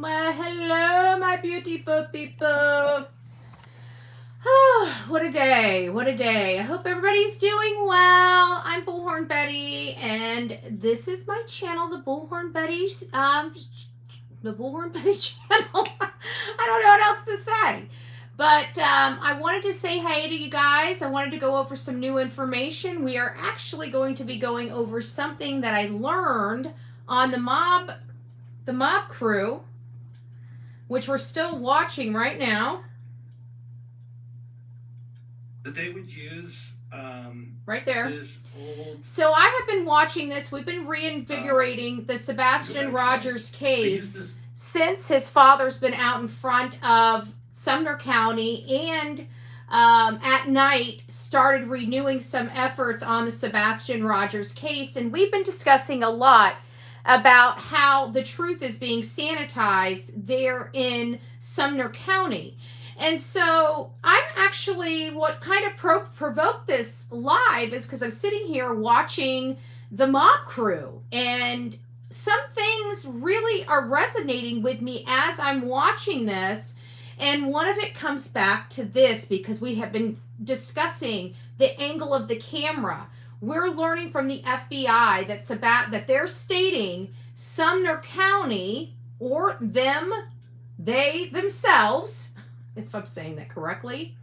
Well, hello, my beautiful people. What a day. What a day. I hope everybody's doing well. I'm Bullhorn Betty, and this is my channel, the Bullhorn Betty's, the Bullhorn Betty channel. I don't know what else to say. But I wanted to say hey to you guys. I wanted to go over some new information. We are actually going to be going over something that I learned on the mob crew, which we're still watching right now. That they would use right there. This old, so I have been watching this. We've been reinvigorating the Sebastian Rogers case since his father's been out in front of Sumner County, and at night started renewing some efforts on the Sebastian Rogers case. And we've been discussing a lot about how the truth is being sanitized there in Sumner County. And so I'm actually, what kind of provoked this live is because I'm sitting here watching the mob crew, and some things really are resonating with me as I'm watching this. And one of it comes back to this, because we have been discussing the angle of the camera. We're learning from the FBI that they're stating Sumner County, or they themselves, if I'm saying that correctly,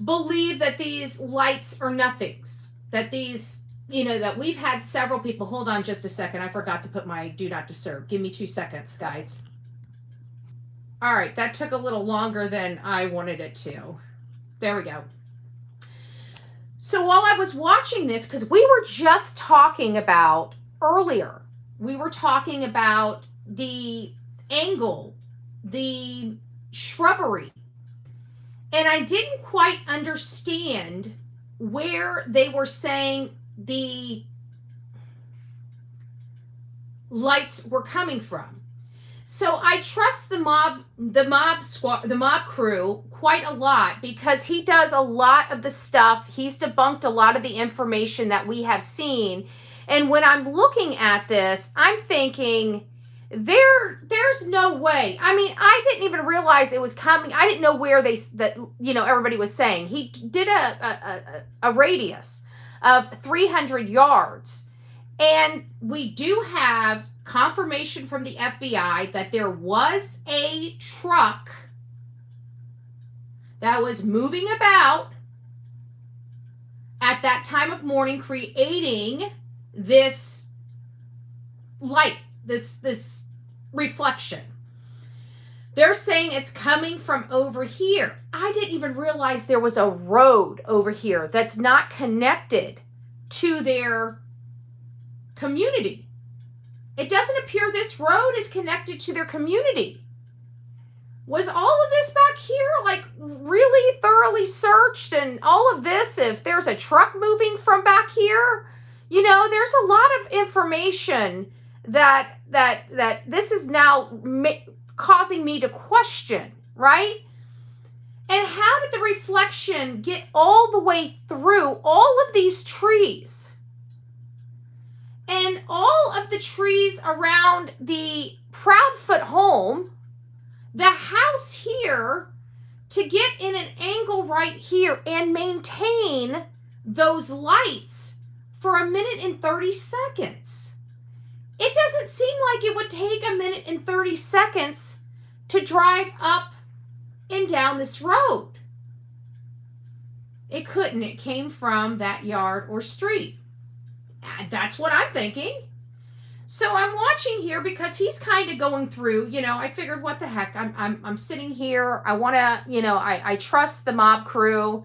believe that these lights are nothings. That these, that we've had several people. Hold on just a second. I forgot to put my do not disturb. Give me 2 seconds, guys. All right, that took a little longer than I wanted it to. There we go. So while I was watching this, because we were just talking about earlier, we were talking about the angle, the shrubbery, and I didn't quite understand where they were saying the lights were coming from. So I trust the mob crew quite a lot, because he does a lot of the stuff. He's debunked a lot of the information that we have seen. And when I'm looking at this, I'm thinking, there's no way. I mean, I didn't even realize it was coming. I didn't know where everybody was saying. He did a radius of 300 yards. And we do have confirmation from the FBI that there was a truck that was moving about at that time of morning, creating this light, this reflection. They're saying it's coming from over here. I didn't even realize there was a road over here that's not connected to their community. It doesn't appear this road is connected to their community. Was all of this back here like really thoroughly searched, and all of this, if there's a truck moving from back here? There's a lot of information that this is now causing me to question, right? And how did the reflection get all the way through all of these trees? And all of the trees around the Proudfoot home, the house here, to get in an angle right here and maintain those lights for 1 minute and 30 seconds. It doesn't seem like it would take 1 minute and 30 seconds to drive up and down this road. It couldn't. It came from that yard or street. That's what I'm thinking. So I'm watching here because he's kind of going through, I figured, what the heck, I'm sitting here. I want to, I trust the mob crew.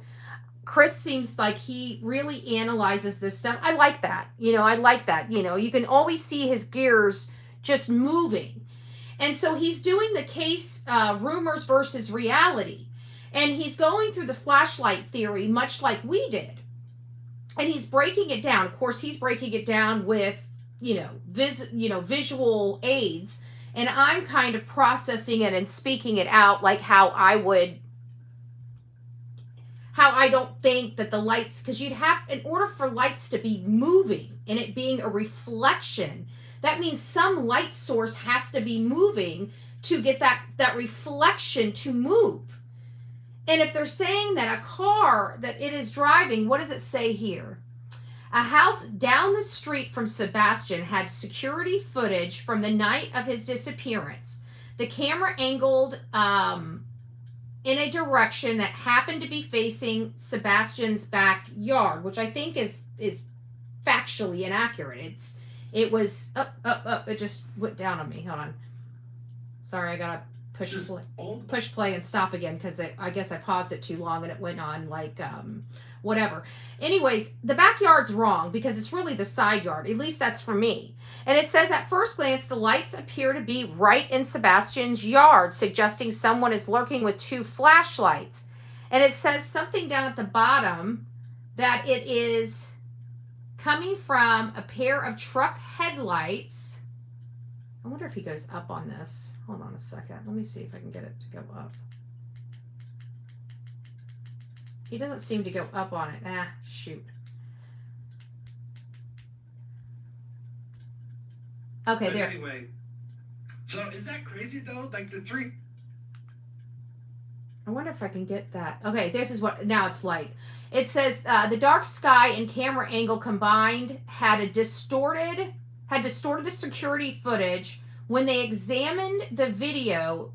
Chris seems like he really analyzes this stuff. I like that. I like that. You can always see his gears just moving. And so he's doing the case, rumors versus reality. And he's going through the flashlight theory, much like we did. And he's breaking it down. Of course, he's breaking it down with, visual aids. And I'm kind of processing it and speaking it out like how I don't think that the lights, because in order for lights to be moving and it being a reflection, That means some light source has to be moving to get that reflection to move. And if they're saying that a car that it is driving, what does it say here? A house down the street from Sebastian had security footage from the night of his disappearance. The camera angled in a direction that happened to be facing Sebastian's backyard, which I think is factually inaccurate. It was up. It just went down on me. Hold on. Sorry, I gotta push play and stop again because I guess I paused it too long and it went on like whatever. Anyways, the backyard's wrong because it's really the side yard. At least that's for me. And it says at first glance, the lights appear to be right in Sebastian's yard, suggesting someone is lurking with 2 flashlights. And it says something down at the bottom that it is coming from a pair of truck headlights. I wonder if he goes up on this. Hold on a second. Let me see if I can get it to go up. He doesn't seem to go up on it. Shoot. Okay, but there. Anyway, so is that crazy though? Like the 3. I wonder if I can get that. Okay, this is what, now it's light. It says the dark sky and camera angle combined had distorted the security footage. When they examined the video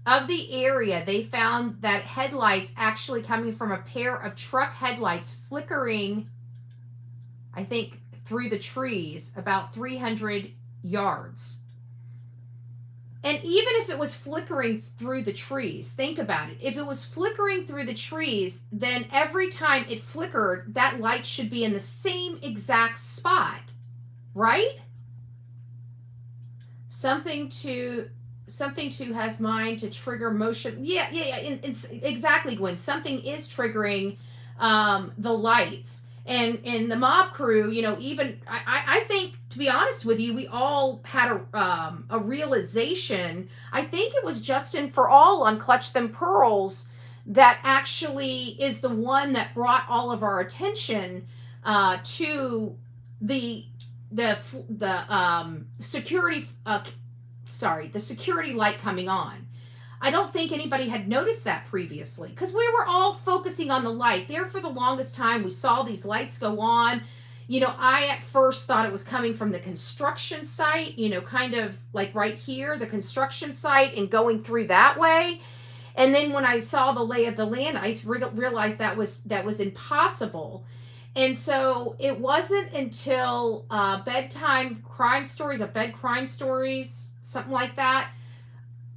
of the area, they found that headlights actually coming from a pair of truck headlights flickering, I think, through the trees about 300 yards. And even if it was flickering through the trees, think about it. If it was flickering through the trees, then every time it flickered, that light should be in the same exact spot, right? Something to has mind to trigger motion. Yeah. Exactly, Gwen. Something is triggering the lights. And the mob crew, even I think, to be honest with you, we all had a realization. I think it was Justin for All on Clutch Them Pearls that actually is the one that brought all of our attention to the security the security light coming on. I don't think anybody had noticed that previously because we were all focusing on the light. There for the longest time, we saw these lights go on. I at first thought it was coming from the construction site, kind of like right here, the construction site, and going through that way. And then when I saw the lay of the land, I realized that was impossible. And so it wasn't until Bedtime Crime Stories, something like that,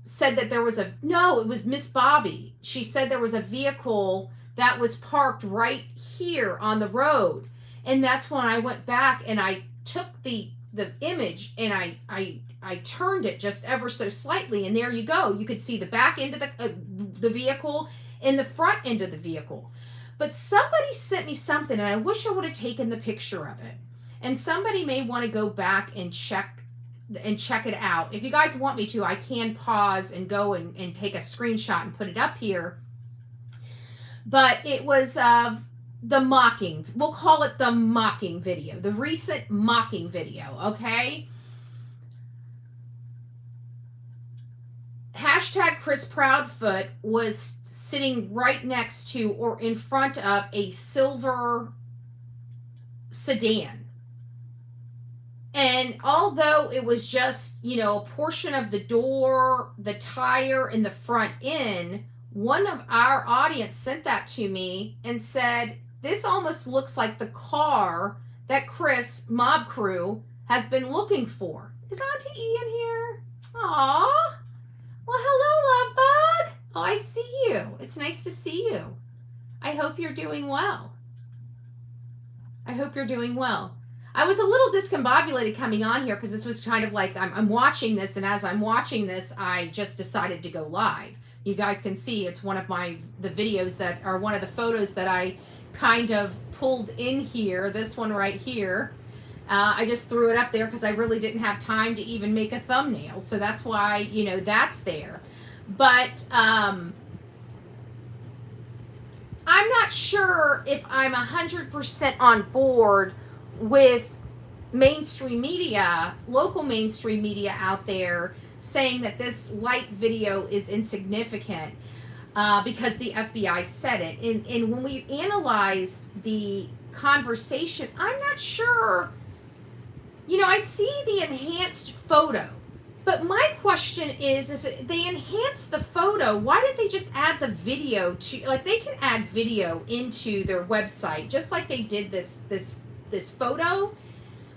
said that there was it was Miss Bobby. She said there was a vehicle that was parked right here on the road. And that's when I went back and I took the image and I turned it just ever so slightly. And there you go. You could see the back end of the vehicle and the front end of the vehicle. But somebody sent me something and I wish I would have taken the picture of it. And somebody may want to go back and check it out. If you guys want me to, I can pause and go and take a screenshot and put it up here. But it was the mocking. We'll call it the mocking video. The recent mocking video, okay? Hashtag Chris Proudfoot was sitting right next to or in front of a silver sedan. And although it was just, a portion of the door, the tire, and the front end, one of our audience sent that to me and said, this almost looks like the car that Chris, mob crew, has been looking for. Is Auntie E in here? Aww. Well, hello, love bug. Oh, I see you. It's nice to see you. I hope you're doing well. I was a little discombobulated coming on here because this was kind of like I'm watching this, and as I'm watching this, I just decided to go live. You guys can see it's one of the videos that are one of the photos that I kind of pulled in here. This one right here. I just threw it up there because I really didn't have time to even make a thumbnail, so that's why that's there. But I'm not sure if I'm 100% on board with mainstream media, local mainstream media out there saying that this light video is insignificant because the FBI said it. And when we analyze the conversation, I'm not sure. I see the enhanced photo, but my question is, if they enhanced the photo, why did they just add the video to, like, they can add video into their website just like they did this photo,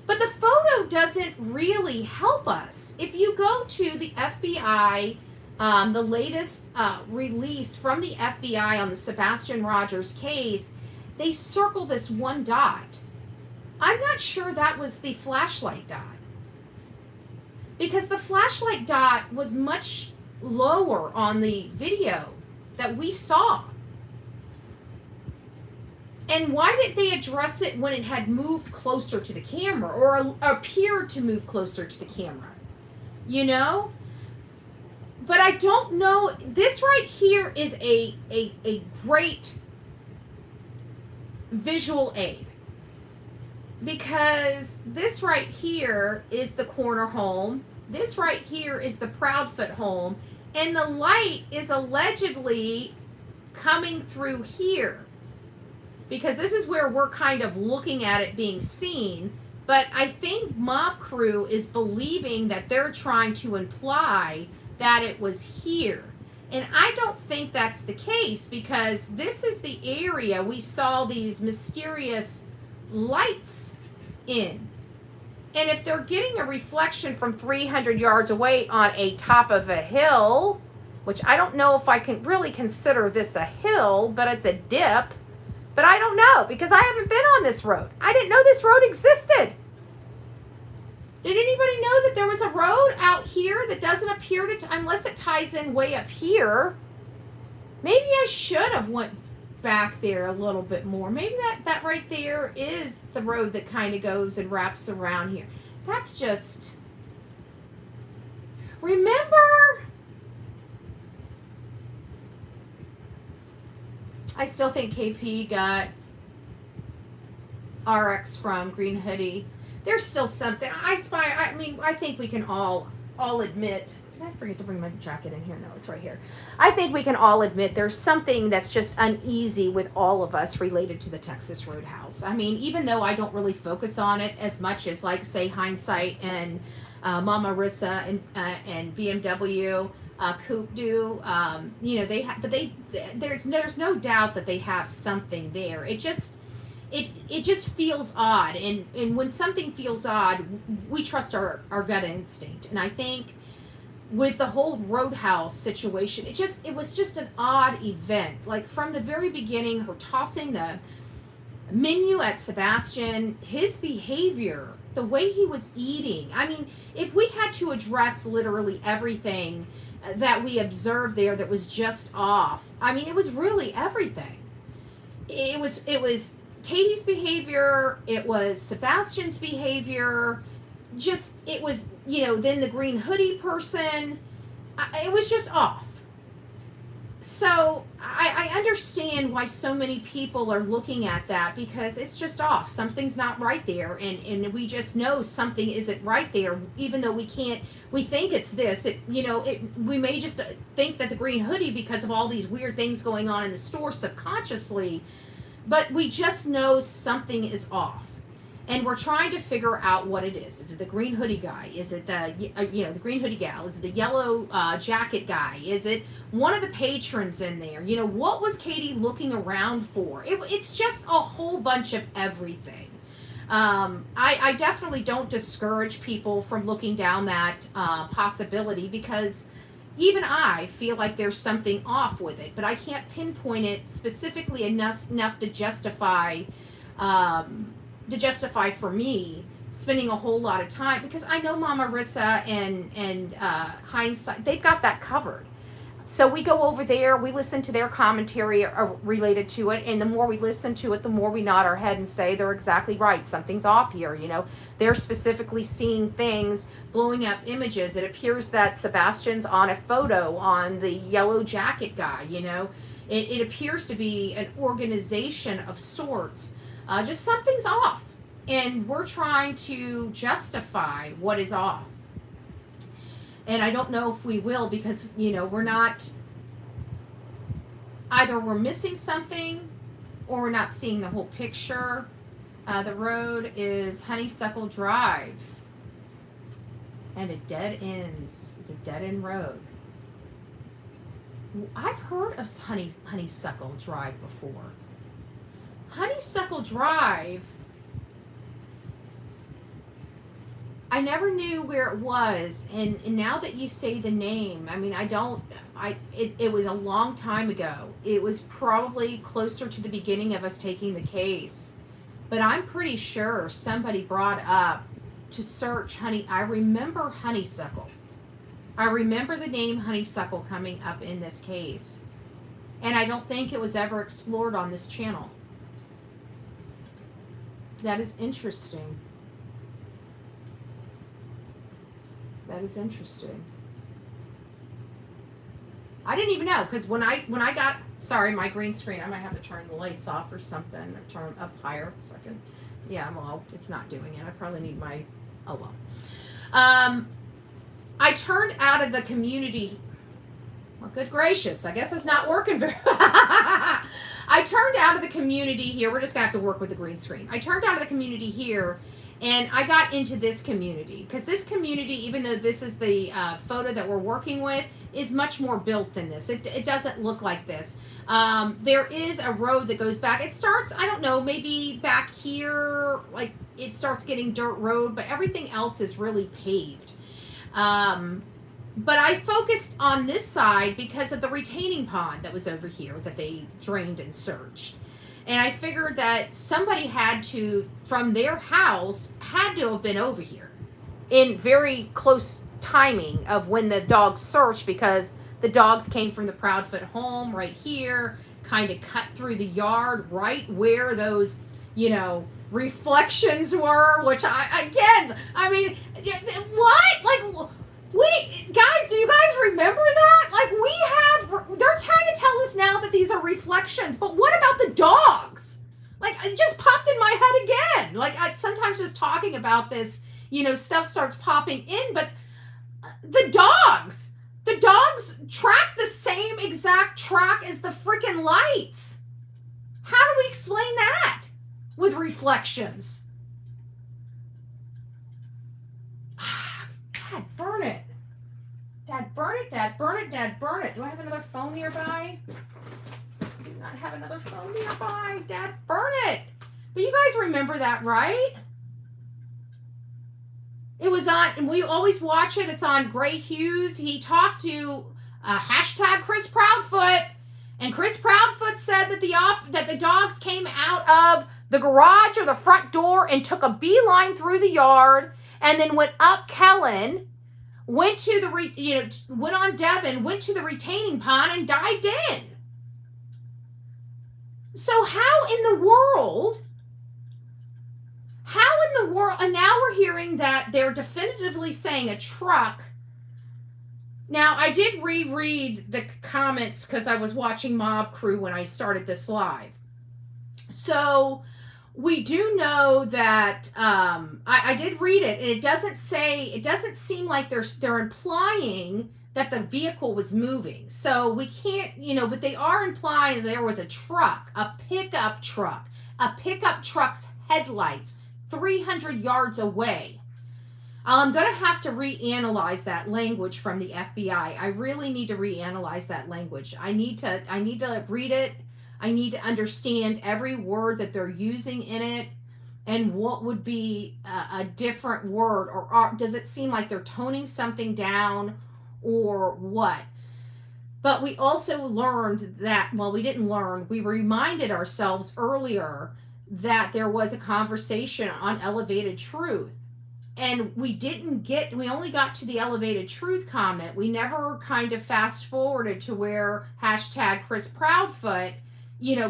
but the photo doesn't really help us. If you go to the FBI, the latest release from the FBI on the Sebastian Rogers case, they circle this one dot. I'm not sure that was the flashlight dot, because the flashlight dot was much lower on the video that we saw. And why didn't they address it when it had moved closer to the camera, or appeared to move closer to the camera? But I don't know. This right here is a great visual aid, because this right here is the corner home. This right here is the Proudfoot home. And the light is allegedly coming through here, because this is where we're kind of looking at it being seen. But I think Mob Crew is believing that they're trying to imply that it was here. And I don't think that's the case, because this is the area we saw these mysterious lights in. And if they're getting a reflection from 300 yards away on a top of a hill, which I don't know if I can really consider this a hill, but it's a dip. But I don't know, because I haven't been on this road. I didn't know this road existed. Did anybody know that there was a road out here that doesn't appear to, unless it ties in way up here? Maybe I should have went back there a little bit more. Maybe that right there is the road that kind of goes and wraps around here. That's just... Remember? I still think KP got RX from Green Hoodie. There's still something. I think we can all admit. Did I forget to bring my jacket in here? No, it's right here. I think we can all admit there's something that's just uneasy with all of us related to the Texas Roadhouse. I mean, even though I don't really focus on it as much as, like, say, Hindsight and Mama Rissa and BMW Coop do, they have, but there's no doubt that they have something there. It just feels odd, and when something feels odd, we trust our gut instinct. And I think with the whole Roadhouse situation, it was just an odd event. Like, from the very beginning, her tossing the menu at Sebastian, his behavior, the way he was eating. I mean, if we had to address literally everything that we observed there that was just off, I mean, it was really everything. It was Katie's behavior, it was Sebastian's behavior, it was, then the Green Hoodie person, it was just off. So I understand why so many people are looking at that, because it's just off. Something's not right there, and we just know something isn't right there, even though we think it's this. We may just think that the Green Hoodie, because of all these weird things going on in the store subconsciously, but we just know something is off. And we're trying to figure out what it is. Is it the Green Hoodie guy? Is it the Green Hoodie gal? Is it the yellow jacket guy? Is it one of the patrons in there? What was Katie looking around for? It's just a whole bunch of everything. I definitely don't discourage people from looking down that possibility, because even I feel like there's something off with it, but I can't pinpoint it specifically enough to justify for me spending a whole lot of time, because I know Mama Rissa and Hindsight, they've got that covered. So we go over there, we listen to their commentary related to it, and the more we listen to it, the more we nod our head and say they're exactly right. Something's off here, They're specifically seeing things, blowing up images. It appears that Sebastian's on a photo on the yellow jacket guy, It appears to be an organization of sorts. Just something's off. And we're trying to justify what is off. And I don't know if we will, because, we're not, either we're missing something or we're not seeing the whole picture. The road is Honeysuckle Drive. And it dead ends. It's a dead end road. I've heard of Honeysuckle Drive before. Honeysuckle Drive, I never knew where it was, and now that you say the name, I mean, it was a long time ago. It was probably closer to the beginning of us taking the case, but I'm pretty sure somebody brought up to search I remember Honeysuckle. I remember the name Honeysuckle coming up in this case, and I don't think it was ever explored on this channel. That is interesting. That is interesting. I didn't even know, because when I got, sorry, my green screen, I might have to turn the lights off or something, or turn up higher a second. Yeah, well, it's not doing it. I probably need my, oh well. I turned out of the community. Well, good gracious, I guess it's not working very I turned out of the community here. We're just gonna have to work with the green screen. I turned out of the community here, and I got into this community, because this community, even though this is the photo that we're working with, is much more built than this. It doesn't look like this. There is a road that goes back. It starts, I don't know, maybe back here, like it starts getting dirt road, but everything else is really paved. But I focused on this side because of the retaining pond that was over here that they drained and searched. And I figured that somebody had to, from their house, had to have been over here in very close timing of when the dogs searched, because the dogs came from the Proudfoot home right here, kind of cut through the yard right where those, reflections were, which I mean, what? Like, wait, guys, do you guys remember that? Like, they're trying to tell us now that these are reflections, but what about the dogs? Like, it just popped in my head again. Like, sometimes just talking about this, stuff starts popping in, but the dogs track the same exact track as the freaking lights. How do we explain that with reflections? Dad, burn it. Dad, burn it. Dad, burn it. Dad, burn it. Do I have another phone nearby? I do not have another phone nearby. Dad, burn it. But you guys remember that, right? It was on, and we always watch it. It's on Gray Hughes. He talked to hashtag Chris Proudfoot, and Chris Proudfoot said that the dogs came out of the garage or the front door and took a beeline through the yard, and then went up Kellen, went to the went on Devon, went to the retaining pond and dived in. So how in the world, and now we're hearing that they're definitively saying a truck. Now, I did reread the comments because I was watching Mob Crew when I started this live. So we do know that I did read it, and it doesn't seem like they're implying that the vehicle was moving. So we can't, but they are implying that there was a truck, a pickup truck's headlights 300 yards away. I'm going to have to reanalyze that language from the FBI. I really need to reanalyze that language. I need to read it. I need to understand every word that they're using in it, and what would be a different word, or does it seem like they're toning something down, or what? But we also learned that, well, we didn't learn, we reminded ourselves earlier that there was a conversation on elevated truth. And we only got to the elevated truth comment. We never kind of fast forwarded to where hashtag Chris Proudfoot,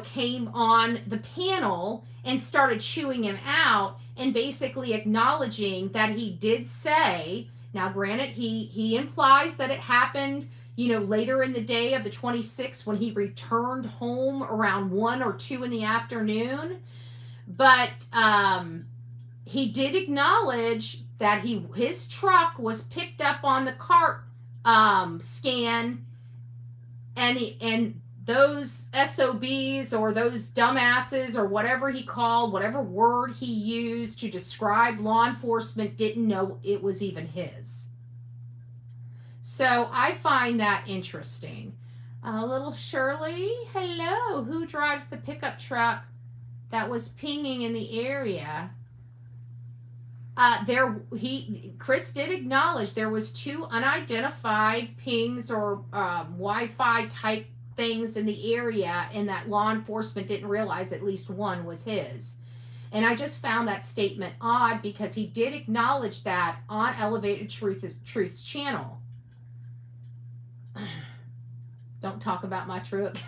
came on the panel and started chewing him out and basically acknowledging that he did say, now granted, he implies that it happened, later in the day of the 26th when he returned home around 1 or 2 in the afternoon. But he did acknowledge that his truck was picked up on the cart scan, and those SOBs or those dumbasses or whatever he called, whatever word he used to describe law enforcement, didn't know it was even his. So I find that interesting. Little Shirley, hello. Who drives the pickup truck that was pinging in the area? Chris did acknowledge there was 2 unidentified pings or Wi-Fi type things in the area, and that law enforcement didn't realize at least one was his. And I just found that statement odd because he did acknowledge that on Elevated Truth's channel. Don't talk about my truth.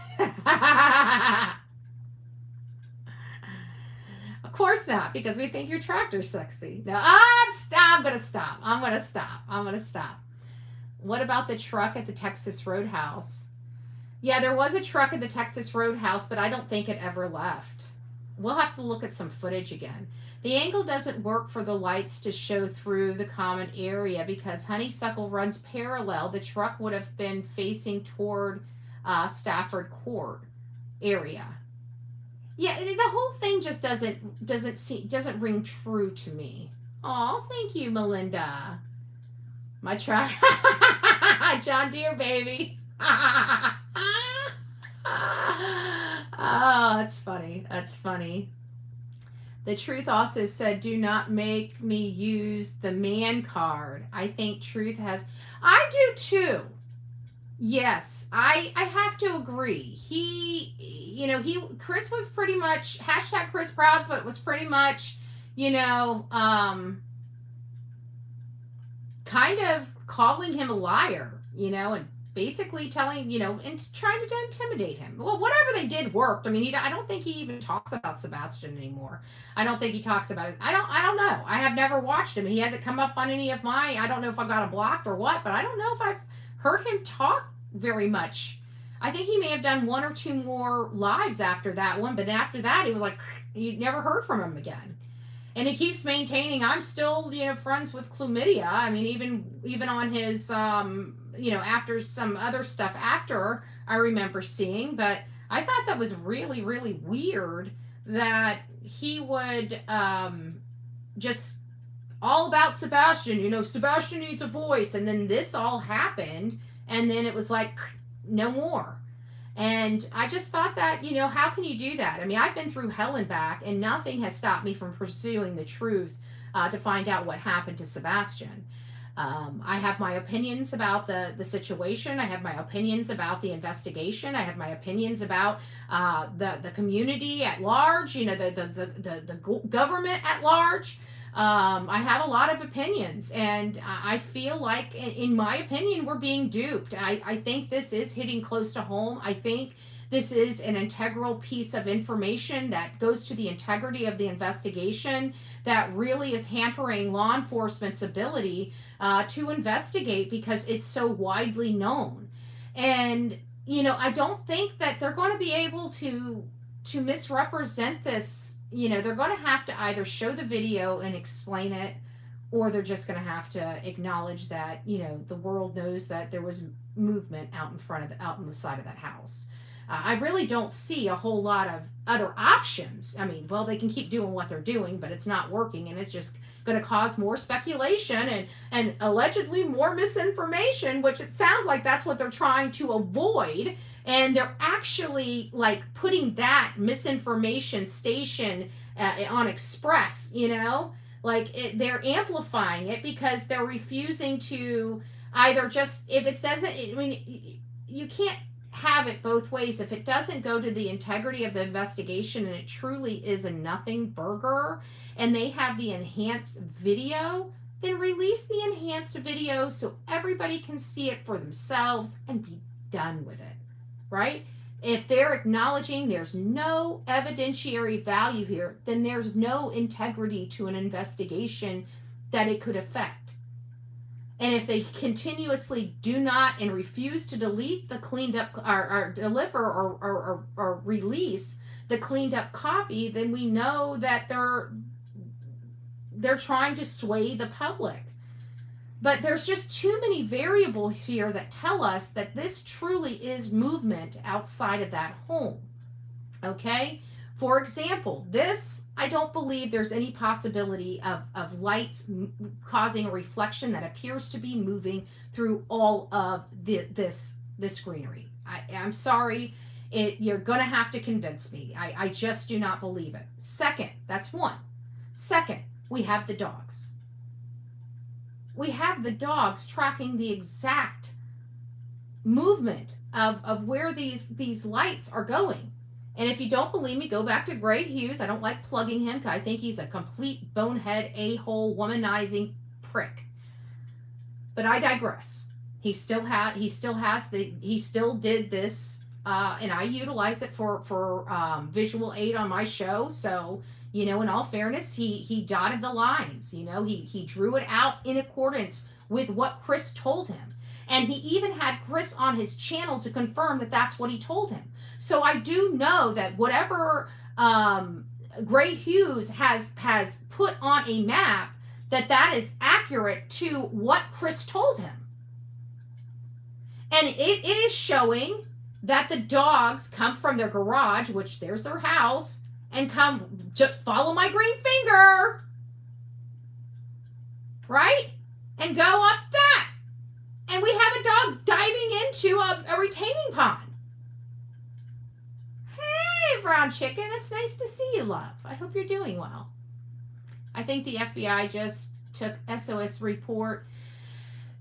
Of course not, because we think your tractor's sexy. No, I'm gonna stop. What about the truck at the Texas Roadhouse? Yeah, there was a truck at the Texas Roadhouse, but I don't think it ever left. We'll have to look at some footage again. The angle doesn't work for the lights to show through the common area because Honeysuckle runs parallel. The truck would have been facing toward Stafford Court area. Yeah, the whole thing just doesn't ring true to me. Oh, thank you, Melinda. My truck, John Deere, baby. Oh, that's funny. The Truth also said, do not make me use the man card. I think Truth has... I do too. Yes, I have to agree. Chris was pretty much, hashtag Chris Proudfoot was pretty much, kind of calling him a liar, and basically telling, and trying to intimidate him. Well, whatever they did worked. I mean, I don't think he even talks about Sebastian anymore. I don't think he talks about it. I don't know. I have never watched him. He hasn't come up on any of my, I don't know if I got him blocked or what, but I don't know if I've heard him talk very much. I think he may have done 1 or 2 more lives after that one, but after that, he was like, you never heard from him again. And he keeps maintaining, I'm still, friends with chlamydia. I mean, even on his, after some other stuff after I remember seeing, but I thought that was really, really weird that he would just all about Sebastian, Sebastian needs a voice. And then this all happened. And then it was like, no more. And I just thought that, how can you do that? I mean, I've been through hell and back, and nothing has stopped me from pursuing the truth to find out what happened to Sebastian. I have my opinions about the situation. I have my opinions about the investigation. I have my opinions about the community at large, the government at large. I have a lot of opinions, and I feel like, in my opinion, we're being duped. I think this is hitting close to home. I think this is an integral piece of information that goes to the integrity of the investigation that really is hampering law enforcement's ability to investigate because it's so widely known. And, I don't think that they're going to be able to misrepresent this. They're going to have to either show the video and explain it, or they're just going to have to acknowledge that, the world knows that there was movement out on the side of that house. I really don't see a whole lot of other options. I mean, well, they can keep doing what they're doing, but it's not working, and it's just going to cause more speculation and allegedly more misinformation, which it sounds like that's what they're trying to avoid. And they're actually like putting that misinformation station on express, they're amplifying it because they're refusing to either just, if it doesn't, I mean, you can't have it both ways. If it doesn't go to the integrity of the investigation and it truly is a nothing burger and they have the enhanced video, then release the enhanced video so everybody can see it for themselves and be done with it. Right? If they're acknowledging there's no evidentiary value here, then there's no integrity to an investigation that it could affect. And if they continuously do not and refuse to delete the cleaned up or deliver or release the cleaned up copy, then we know that they're trying to sway the public. But there's just too many variables here that tell us that this truly is movement outside of that home. Okay? For example, this, I don't believe there's any possibility of lights causing a reflection that appears to be moving through all of this greenery. I'm sorry. You're going to have to convince me. I just do not believe it. Second, that's one. Second, we have the dogs. We have the dogs tracking the exact movement of where these lights are going. And if you don't believe me, go back to Gray Hughes. I don't like plugging him because I think he's a complete bonehead, a-hole, womanizing prick. But I digress. He still did this, and I utilize it for visual aid on my show. So, in all fairness, he dotted the lines. He drew it out in accordance with what Chris told him. And he even had Chris on his channel to confirm that that's what he told him. So I do know that whatever Gray Hughes has put on a map, that is accurate to what Chris told him. And it is showing that the dogs come from their garage, which there's their house, and come, just follow my green finger, right? And go up that. And we have a dog diving into a retaining pond. Hey, brown chicken, it's nice to see you, love. I hope you're doing well. I think the FBI just took SOS report.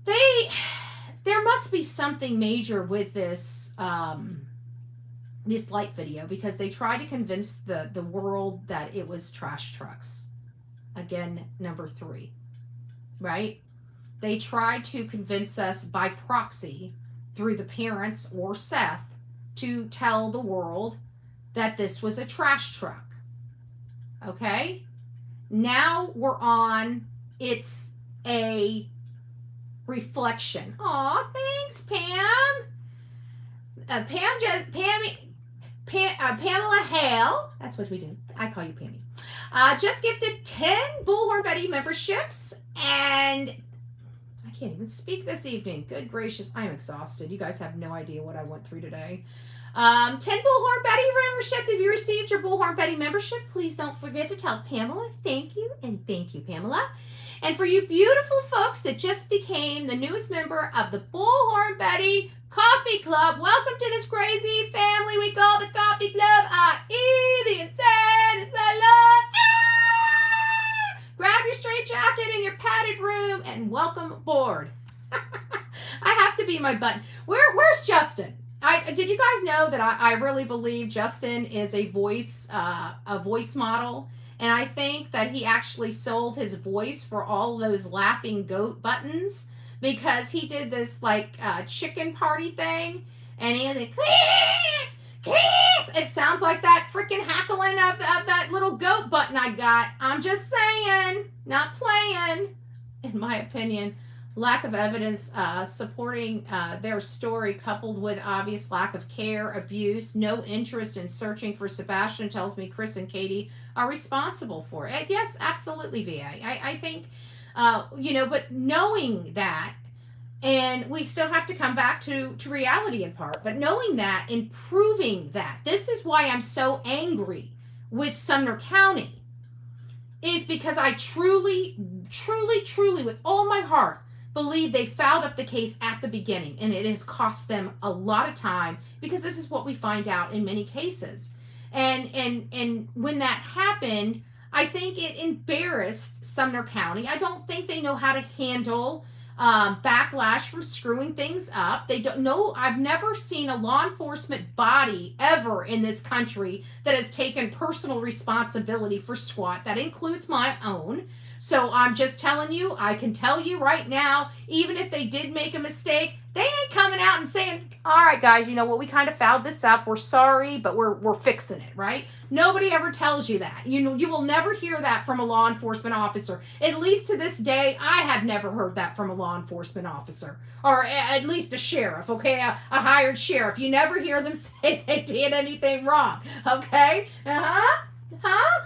There must be something major with this light video, because they tried to convince the world that it was trash trucks. Again, number 3, right? They tried to convince us by proxy through the parents or SETH to tell the world that this was a trash truck. Okay? Now we're on, it's a reflection. Aw, thanks, Pam. Pamela Hale, that's what we do. I call you Pammy. Just gifted 10 Bullhorn Betty memberships, and I can't even speak this evening. Good gracious, I'm exhausted. You guys have no idea what I went through today. 10 Bullhorn Betty memberships. If you received your Bullhorn Betty membership, please don't forget to tell Pamela thank you, and thank you, Pamela. And for you beautiful folks that just became the newest member of the Bullhorn Betty Coffee Club, welcome to this crazy family we call the Coffee Club, i.e. the insane love. Grab your straight jacket in your padded room and welcome aboard. I have to be my button. Where's Justin? Did you guys know that I really believe Justin is a voice model? And I think that he actually sold his voice for all those laughing goat buttons, because he did this chicken party thing, and he was like, Chris! It sounds like that freaking hackling of that little goat button I got. I'm just saying, not playing. In my opinion, lack of evidence supporting their story, coupled with obvious lack of care, abuse, no interest in searching for Sebastian, tells me Chris and Katie are responsible for it. Yes, absolutely, VA. I think, but knowing that, and we still have to come back to reality in part, but knowing that and proving that, this is why I'm so angry with Sumner County, is because I truly, with all my heart, believe they fouled up the case at the beginning, and it has cost them a lot of time, because this is what we find out in many cases. And when that happened, I think it embarrassed Sumner County. I don't think they know how to handle backlash from screwing things up. They don't know. I've never seen a law enforcement body ever in this country that has taken personal responsibility for SWAT. That includes my own. So I'm just telling you, I can tell you right now, even if they did make a mistake, they ain't coming out and saying, all right, guys, you know what, we kind of fouled this up. We're sorry, but we're fixing it, right? Nobody ever tells you that. You will never hear that from a law enforcement officer. At least to this day, I have never heard that from a law enforcement officer, or at least a sheriff, okay? A hired sheriff. You never hear them say they did anything wrong, okay? Huh?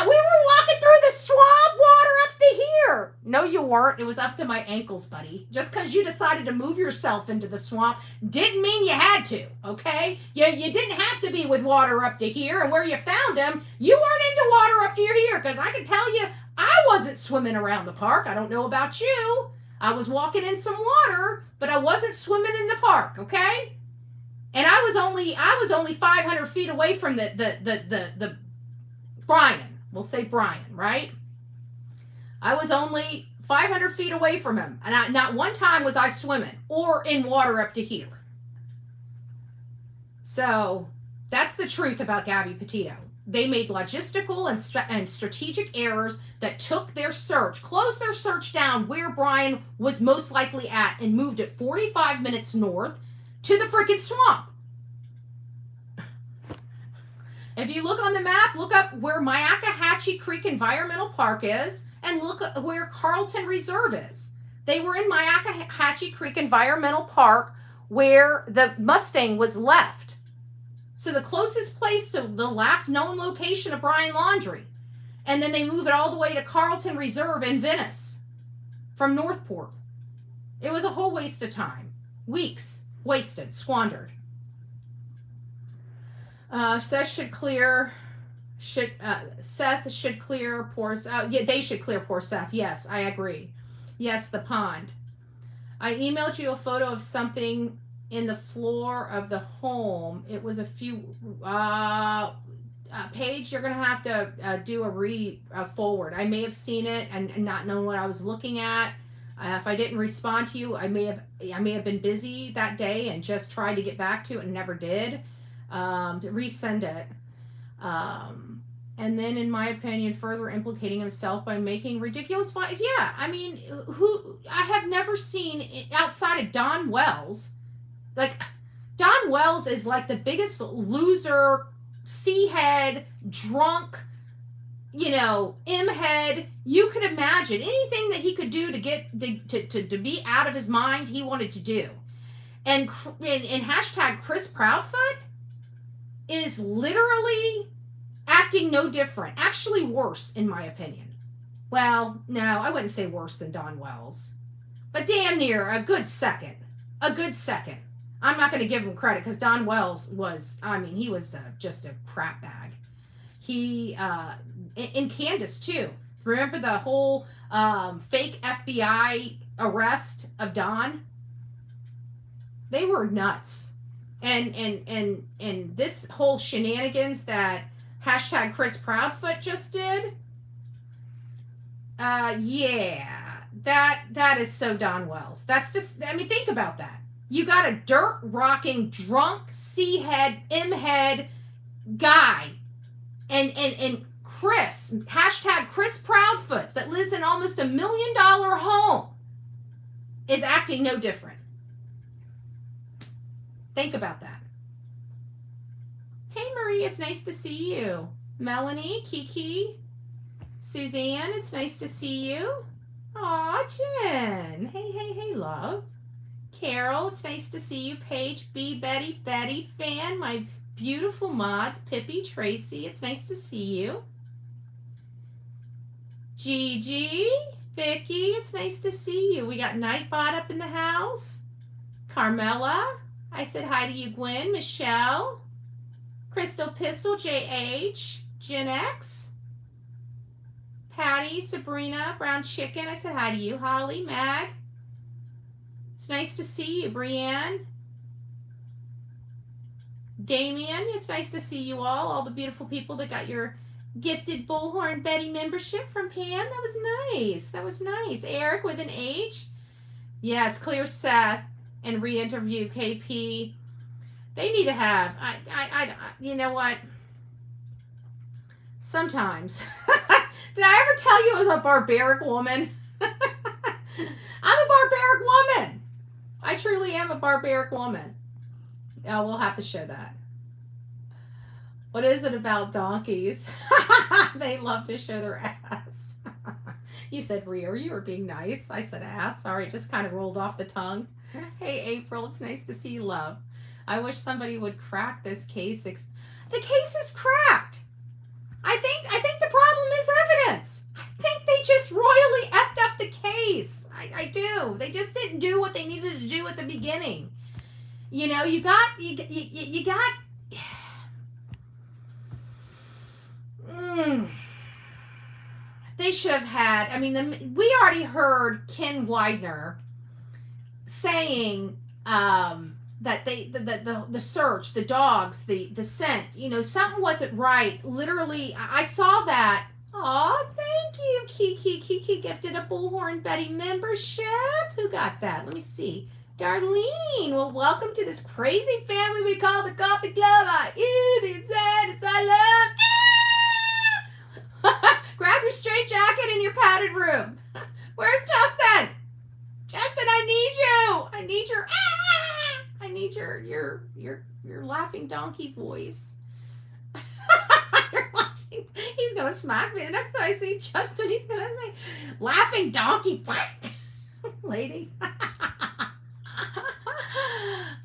We were walking through the swamp, water up to here. No, you weren't. It was up to my ankles, buddy. Just because you decided to move yourself into the swamp didn't mean you had to, okay? You didn't have to be with water up to here, and where you found him, you weren't into water up to here, because I can tell you, I wasn't swimming around the park. I don't know about you. I was walking in some water, but I wasn't swimming in the park, okay? And I was only 500 feet away from the Brian. We'll say Brian, right? I was only 500 feet away from him. And not one time was I swimming or in water up to here. So that's the truth about Gabby Petito. They made logistical and strategic errors that took their search, closed their search down where Brian was most likely at, and moved it 45 minutes north to the freaking swamp. If you look on the map, look up where Myakkahatchee Creek Environmental Park is, and look at where Carlton Reserve is. They were in Myakkahatchee Creek Environmental Park where the Mustang was left. So the closest place to the last known location of Brian Laundrie. And then they move it all the way to Carlton Reserve in Venice from Northport. It was a whole waste of time. Weeks wasted, squandered. Seth should clear poor they should clear poor Seth. Yes, I agree. Yes, the pond. I emailed you a photo of something in the floor of the home. It was a few Paige, you're gonna have to do a forward. I may have seen it and not known what I was looking at. If I didn't respond to you, I may have been busy that day and just tried to get back to it and never did. Resend it. And then, in my opinion, further implicating himself by making ridiculous. Yeah, I mean, I have never seen outside of Don Wells. Like, Don Wells is like the biggest loser, C-head, drunk, M-head. You could imagine anything that he could do to get to be out of his mind, he wanted to do. And hashtag Chris Proudfoot is literally acting no different. Actually worse, in my opinion. Well, no, I wouldn't say worse than Don Wells. But damn near a good second. A good second. I'm not going to give him credit because Don Wells was, he was just a crap bag. He, and Candace too. Remember the whole fake FBI arrest of Don? They were nuts. And this whole shenanigans that hashtag Chris Proudfoot just did, yeah, that is so Don Wells. That's just, think about that. You got a dirt rocking, drunk, C-head, M-head guy, and Chris, hashtag Chris Proudfoot, that lives in almost $1 million home, is acting no different. Think about that. Hey, Marie, it's nice to see you. Melanie, Kiki, Suzanne, it's nice to see you. Aw, Jen. Hey, love. Carol, it's nice to see you. Paige, B, Betty, Fan, my beautiful mods. Pippi, Tracy, it's nice to see you. Gigi, Vicky, it's nice to see you. We got Nightbot up in the house. Carmela, I said hi to you, Gwen. Michelle, Crystal Pistol, JH, Gen X, Patty, Sabrina, Brown Chicken, I said hi to you. Holly, Mag, it's nice to see you. Brienne, Damien, it's nice to see you all the beautiful people that got your gifted Bullhorn Betty membership from Pam. That was nice. Eric with an H. Yes, clear Seth and re-interview KP. They need to have, you know what? Sometimes. Did I ever tell you I was a barbaric woman? I'm a barbaric woman. I truly am a barbaric woman. Oh, we'll have to show that. What is it about donkeys? They love to show their ass. You said rear. You were being nice. I said ass. Sorry, it just kind of rolled off the tongue. Hey, April. It's nice to see you, love. I wish somebody would crack this case. The case is cracked. I think the problem is evidence. I think they just royally effed up the case. I do. They just didn't do what they needed to do at the beginning. You know, you got. They should have had. I mean, we already heard Ken Widener saying that the search, the dogs, the scent, you know, something wasn't right. Literally, I saw that. Oh, thank you, Kiki. Kiki gifted a Bullhorn Betty membership. Who got that? Let me see. Darlene. Well, welcome to this crazy family we call the Coffee Club. The inside asylum. Grab your straight jacket and your padded room. Where's Justin? Justin, I need you. I need your I need your laughing donkey voice. You're laughing. He's gonna smack me. The next time I see Justin, he's gonna say, laughing donkey lady.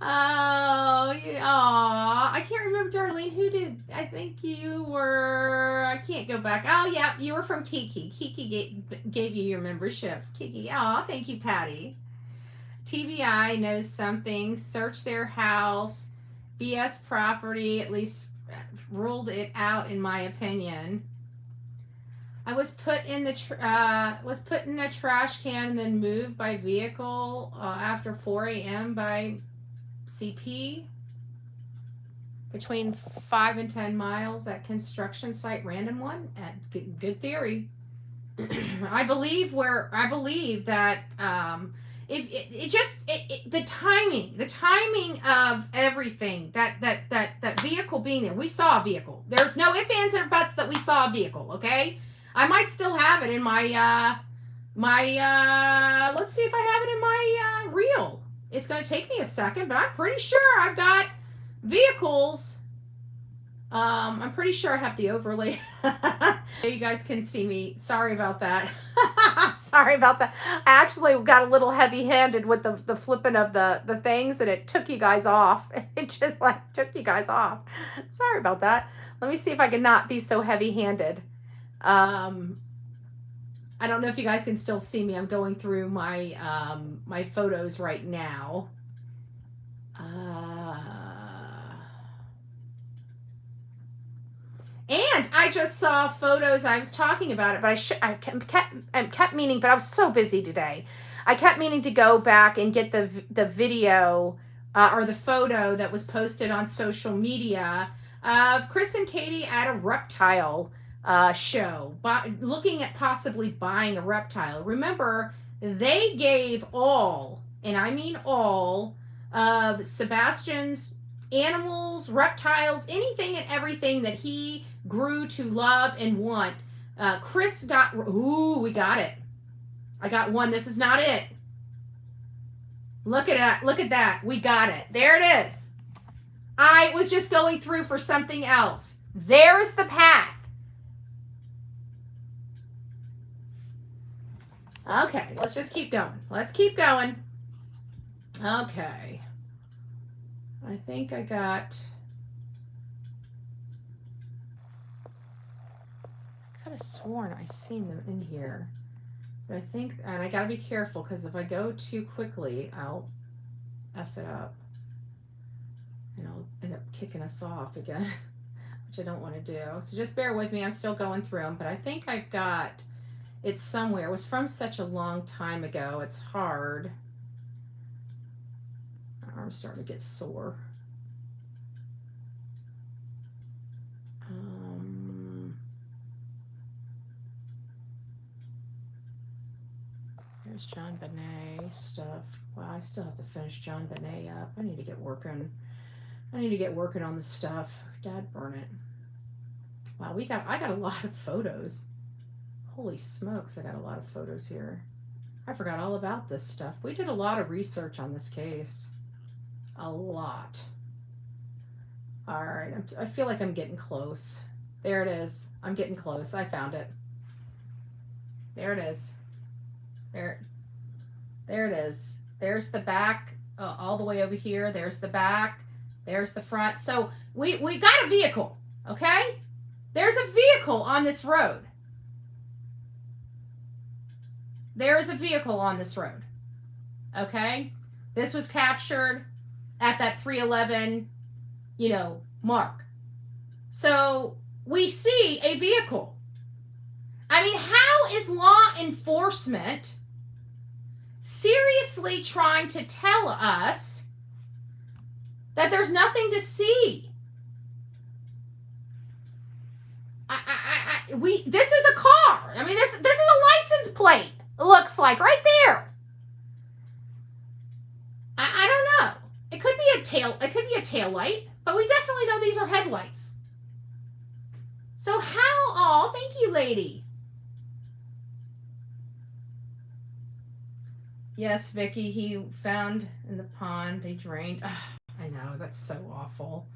Oh, I can't remember, Darlene. Who did? I think you were. I can't go back. Oh, yeah, you were from Kiki. Kiki gave you your membership. Kiki. Oh, thank you, Patty. TBI knows something. Search their house. BS property. At least ruled it out, in my opinion. I was put in the a trash can and then moved by vehicle after 4 a.m. by CP between 5 and 10 miles at construction site. Random one. At good theory. I believe that the timing of everything, that vehicle being there. We saw a vehicle. There's no ifs, ands, or buts that we saw a vehicle. Okay. I might still have it in my let's see if I have it in my reel. It's going to take me a second, but I'm pretty sure I've got vehicles. I'm pretty sure I have the overlay. You guys can see me. Sorry about that. Sorry about that. I actually got a little heavy-handed with the flipping of the things, and it took you guys off. It just took you guys off. Sorry about that. Let me see if I can not be so heavy-handed. I don't know if you guys can still see me. I'm going through my my photos right now. And I just saw photos. I was talking about it, but I kept meaning. But I was so busy today. I kept meaning to go back and get the video or the photo that was posted on social media of Chris and Katie at a reptile show, looking at possibly buying a reptile. Remember, they gave all, and I mean all, of Sebastian's animals, reptiles, anything and everything that he grew to love and want. Chris got, we got it. I got one. This is not it. Look at that. Look at that. We got it. There it is. I was just going through for something else. There's the path. Okay, let's just keep going. Let's keep going. Okay. I think I got... I could have sworn I seen them in here. But I think... And I got to be careful, because if I go too quickly, I'll F it up. And I'll end up kicking us off again, which I don't want to do. So just bear with me. I'm still going through them. But I think I've got... It's somewhere. It was from such a long time ago. It's hard. My arm's starting to get sore. There's John Bonet stuff. Wow, I still have to finish John Bonet up. I need to get working. I need to get working on the stuff. Dad, burn it. Wow, I got a lot of photos. Holy smokes, I got a lot of photos here. I forgot all about this stuff. We did a lot of research on this case. A lot. All right, I feel like I'm getting close. There it is. I'm getting close. I found it. There it is. There it is. There's the back, all the way over here. There's the back. There's the front. So we got a vehicle, okay? There's a vehicle on this road. There is a vehicle on this road. Okay? This was captured at that 311, mark. So we see a vehicle. I mean, how is law enforcement seriously trying to tell us that there's nothing to see? This is a car. I mean, this is a license plate. It looks like right there. I don't know. It could be a tail light, but we definitely know these are headlights. So how? Thank you, lady. Yes, Vicky, he found in the pond. They drained. I know, that's so awful.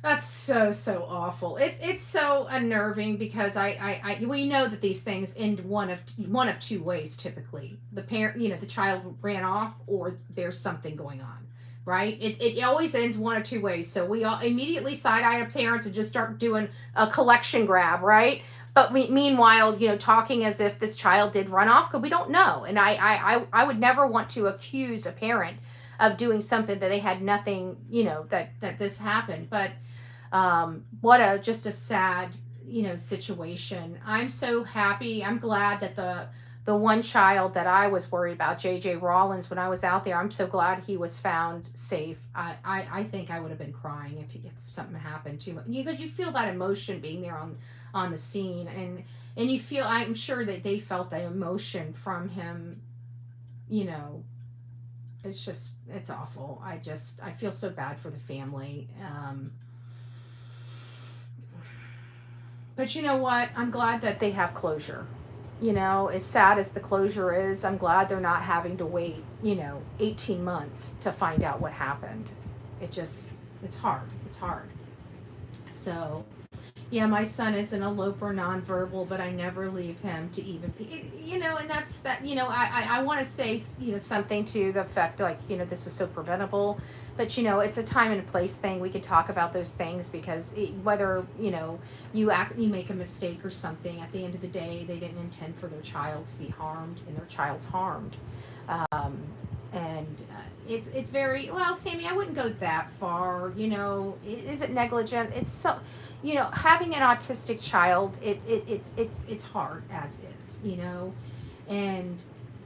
That's so awful. It's so unnerving because we know that these things end one of two ways typically. The parent, the child ran off, or there's something going on, right? It always ends one of two ways. So we all immediately side-eye our parents and just start doing a collection grab, right? But meanwhile, talking as if this child did run off, because we don't know. And I would never want to accuse a parent of doing something that they had nothing, that this happened. But what just a sad, situation. I'm so happy. I'm glad that the one child that I was worried about, JJ Rollins, when I was out there, I'm so glad he was found safe. I think I would have been crying if something happened to him, because you feel that emotion being there on the scene, and you feel, I'm sure that they felt the emotion from him. It's awful. I feel so bad for the family. But you know what? I'm glad that they have closure. As sad as the closure is, I'm glad they're not having to wait, 18 months to find out what happened. It's hard. It's hard. So, yeah, my son is an eloper, nonverbal, but I never leave him to even, and that's that, I want to say, something to the effect like, this was so preventable. But, it's a time and a place thing. We could talk about those things because whether, you make a mistake or something, at the end of the day, they didn't intend for their child to be harmed, and their child's harmed. It's very, well, Sammy, I wouldn't go that far. Is it negligent? It's so, having an autistic child, it's hard as is, and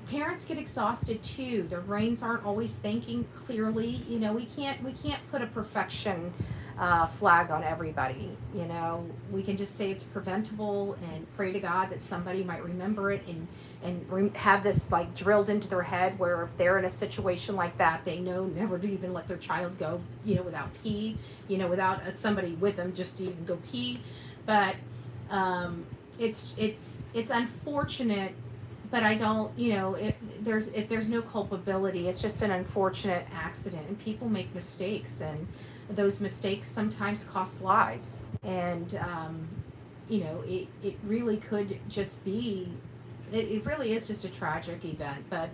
parents get exhausted too. Their brains aren't always thinking clearly. We can't put a perfection flag on everybody. We can just say it's preventable and pray to God that somebody might remember it and have this like drilled into their head, where if they're in a situation like that, they know never to even let their child go, without pee, without somebody with them, just to even go pee. But it's unfortunate. But I don't, if there's no culpability, it's just an unfortunate accident, and people make mistakes, and those mistakes sometimes cost lives. And it really could just be, it really is just a tragic event. But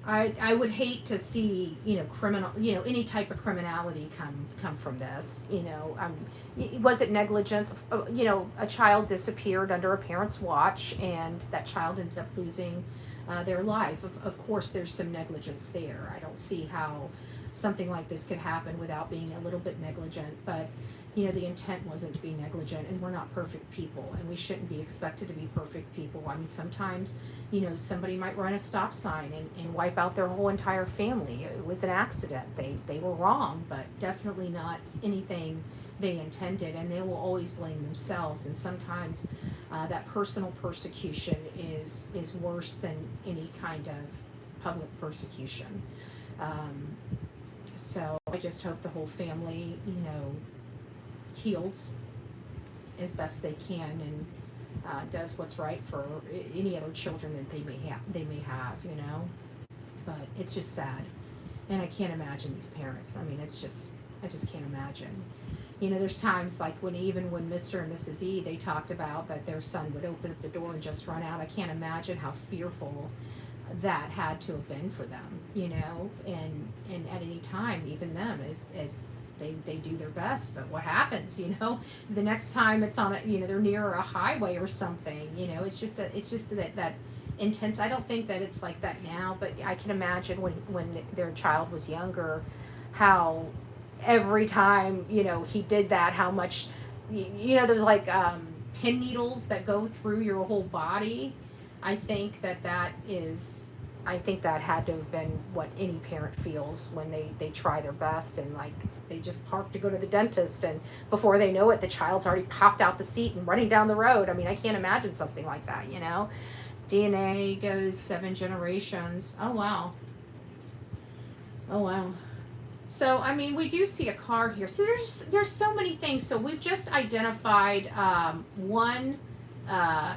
I would hate to see criminal, any type of criminality come from this. Was it negligence? A child disappeared under a parent's watch, and that child ended up losing their life. Of course, there's some negligence there. I don't see how something like this could happen without being a little bit negligent. But the intent wasn't to be negligent, and we're not perfect people, and we shouldn't be expected to be perfect people. I mean, sometimes, somebody might run a stop sign and wipe out their whole entire family. It was an accident. They were wrong, but definitely not anything they intended, and they will always blame themselves. And sometimes that personal persecution is worse than any kind of public persecution. So I just hope the whole family, heals as best they can, and does what's right for any other children that they may have. But it's just sad, and I can't imagine these parents. I mean, I just can't imagine. There's times like when Mr. and Mrs. E, they talked about that their son would open up the door and just run out. I can't imagine how fearful that had to have been for them, and at any time, even them as they do their best, but what happens, the next time it's on they're near a highway or something, it's just that intense. I don't think that it's like that now, but I can imagine when their child was younger, how every time, he did that, how much, there's like pin needles that go through your whole body. I think that had to have been what any parent feels when they try their best, and like they just park to go to the dentist, and before they know it, the child's already popped out the seat and running down the road. I mean, I can't imagine something like that, DNA goes 7 generations. Oh, wow. So, I mean, we do see a car here. So there's so many things. So we've just identified one, the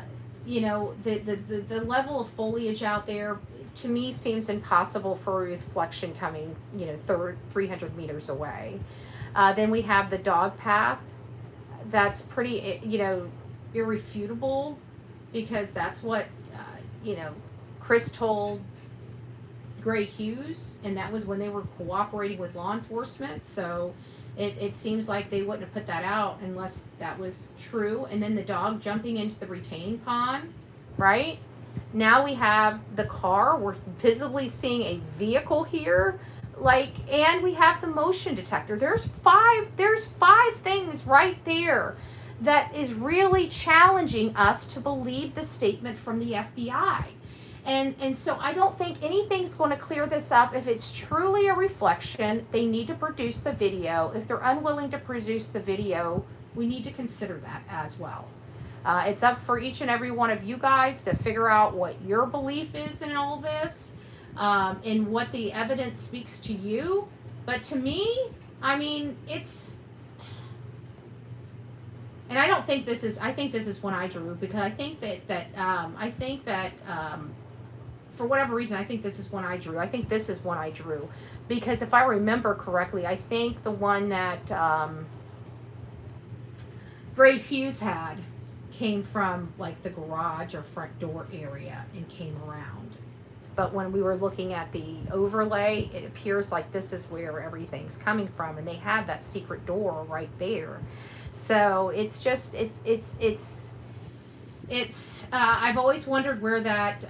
level of foliage out there, to me, seems impossible for a reflection coming, 300 meters away. Then we have the dog path. That's pretty, irrefutable, because that's what, Chris told Gray Hughes, and that was when they were cooperating with law enforcement. So it seems like they wouldn't have put that out unless that was true. And then the dog jumping into the retaining pond, right? Now we have the car. We're visibly seeing a vehicle here, and we have the motion detector. There's five things right there that is really challenging us to believe the statement from the FBI. And so I don't think anything's going to clear this up. If it's truly a reflection, they need to produce the video. If they're unwilling to produce the video, we need to consider that as well. It's up for each and every one of you guys to figure out what your belief is in all this, and what the evidence speaks to you. But to me, I mean, and I don't think this is, I think this is one I drew, because I think that for whatever reason, I think this is one I drew. I think this is one I drew, because if I remember correctly, I think the one that Gray Hughes had came from like the garage or front door area and came around. But when we were looking at the overlay, it appears like this is where everything's coming from, and they have that secret door right there. So it's just, I've always wondered where that,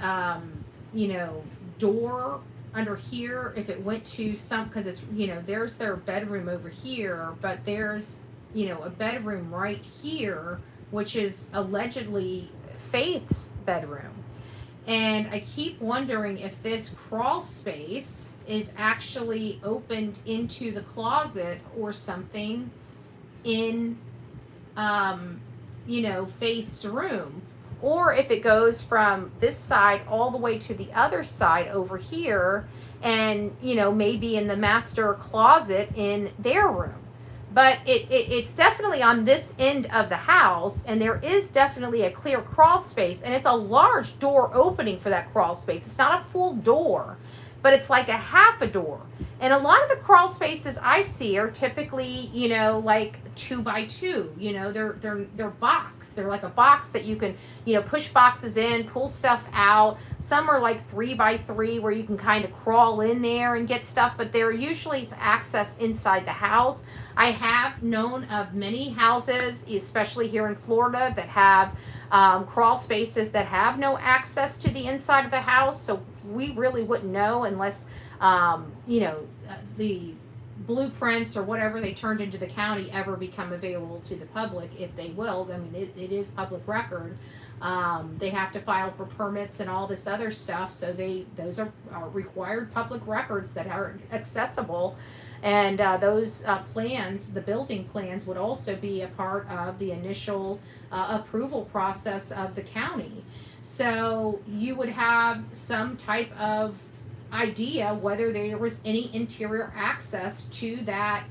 door under here, if it went to because it's, there's their bedroom over here, but there's, a bedroom right here, which is allegedly Faith's bedroom. And I keep wondering if this crawl space is actually opened into the closet or something in, Faith's room, or if it goes from this side all the way to the other side over here, and, maybe in the master closet in their room. But it's definitely on this end of the house, and there is definitely a clear crawl space, and it's a large door opening for that crawl space. It's not a full door, but it's like a half a door. And a lot of the crawl spaces I see are typically, like 2x2. They're box. They're like a box that you can, push boxes in, pull stuff out. Some are like 3x3 where you can kind of crawl in there and get stuff, but there usually is access inside the house. I have known of many houses, especially here in Florida, that have crawl spaces that have no access to the inside of the house. So we really wouldn't know unless, the blueprints or whatever they turned into the county ever become available to the public, if they will. I mean, it is public record. They have to file for permits and all this other stuff. So those are required public records that are accessible. And those plans, the building plans, would also be a part of the initial approval process of the county. So you would have some type of idea whether there was any interior access to that,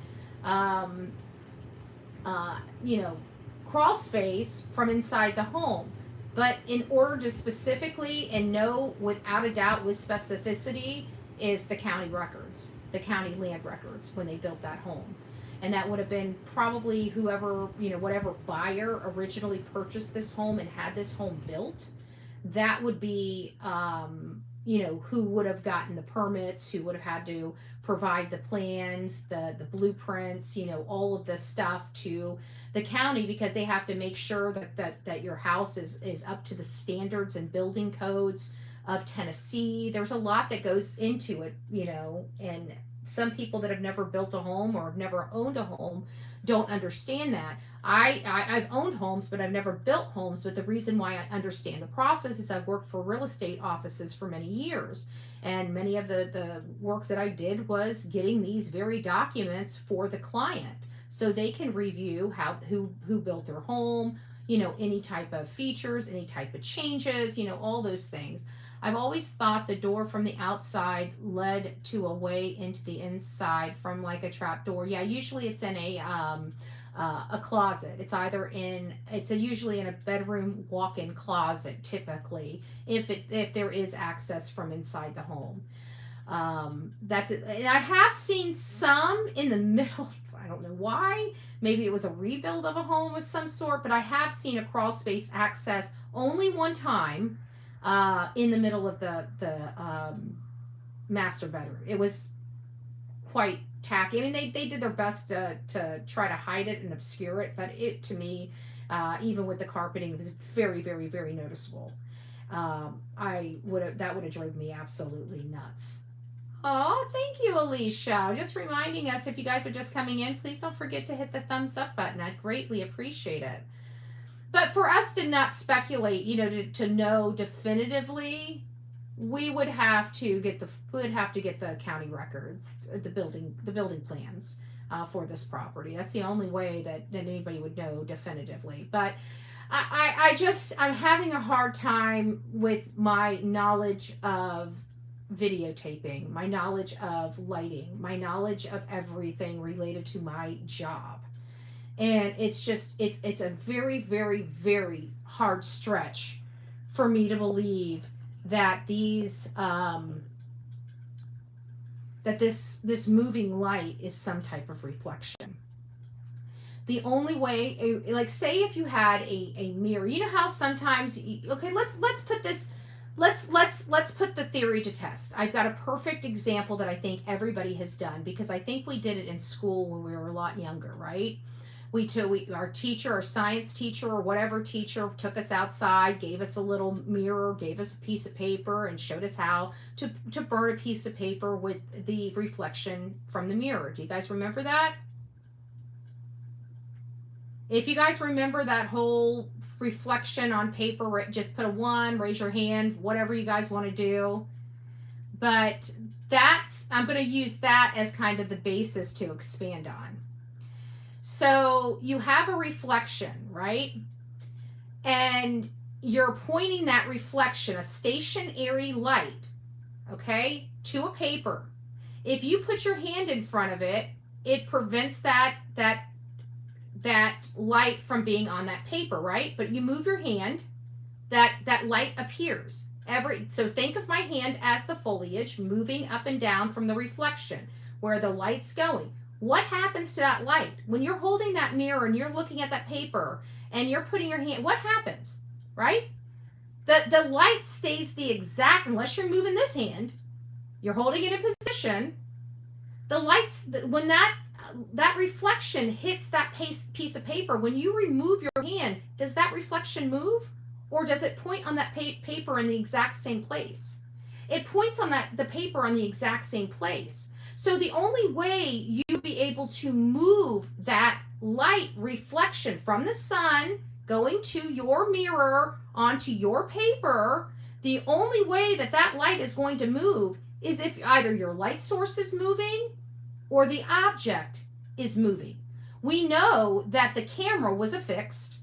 crawl space from inside the home. But in order to specifically and know without a doubt with specificity is the county records, the county land records when they built that home. And that would have been probably whoever, whatever buyer originally purchased this home and had this home built. That would be who would have gotten the permits, who would have had to provide the plans, the blueprints, all of this stuff to the county, because they have to make sure that your house is up to the standards and building codes of Tennessee. There's a lot that goes into it, and some people that have never built a home or have never owned a home don't understand that. I've owned homes, but I've never built homes. But the reason why I understand the process is I've worked for real estate offices for many years. And many of the work that I did was getting these very documents for the client so they can review who built their home, any type of features, any type of changes, all those things. I've always thought the door from the outside led to a way into the inside from like a trap door. Yeah, usually it's in a closet. It's usually in a bedroom walk-in closet typically, if there is access from inside the home. That's it. And I have seen some in the middle. I don't know why. Maybe it was a rebuild of a home of some sort, but I have seen a crawl space access only one time in the middle of the master bedroom. It was quite tacky. I mean, they did their best to try to hide it and obscure it, but it, to me, even with the carpeting, was very, very, very noticeable. That would have driven me absolutely nuts. Oh, thank you, Alicia. Just reminding us, if you guys are just coming in, please don't forget to hit the thumbs up button. I'd greatly appreciate it. But for us to not speculate, to know definitively, we would have to get the county records, the building plans for this property. That's the only way that anybody would know definitively. But I'm having a hard time with my knowledge of videotaping, my knowledge of lighting, my knowledge of everything related to my job. And it's a very, very, very hard stretch for me to believe that these that this moving light is some type of reflection. The only way, like, say if you had a mirror, how sometimes let's put this, let's put the theory to test. I've got a perfect example that I think everybody has done, because I think we did it in school when we were a lot younger, right? Our teacher, our science teacher, or whatever teacher, took us outside, gave us a little mirror, gave us a piece of paper, and showed us how to burn a piece of paper with the reflection from the mirror. Do you guys remember that? If you guys remember that whole reflection on paper, just put a 1, raise your hand, whatever you guys want to do. But I'm going to use that as kind of the basis to expand on. So you have a reflection, right? And you're pointing that reflection, a stationary light, okay, to a paper. If you put your hand in front of it, it prevents that light from being on that paper, right? But you move your hand, that light appears. So think of my hand as the foliage moving up and down from the reflection where the light's going. What happens to that light? When you're holding that mirror and you're looking at that paper and you're putting your hand, what happens, right? The light stays the exact, unless you're moving this hand, you're holding it in position. The lights, when that reflection hits that piece of paper, when you remove your hand, does that reflection move? Or does it point on that paper in the exact same place? It points on the paper on the exact same place. So the only way you'd be able to move that light reflection from the sun going to your mirror onto your paper, the only way that light is going to move is if either your light source is moving or the object is moving. We know that the camera was affixed,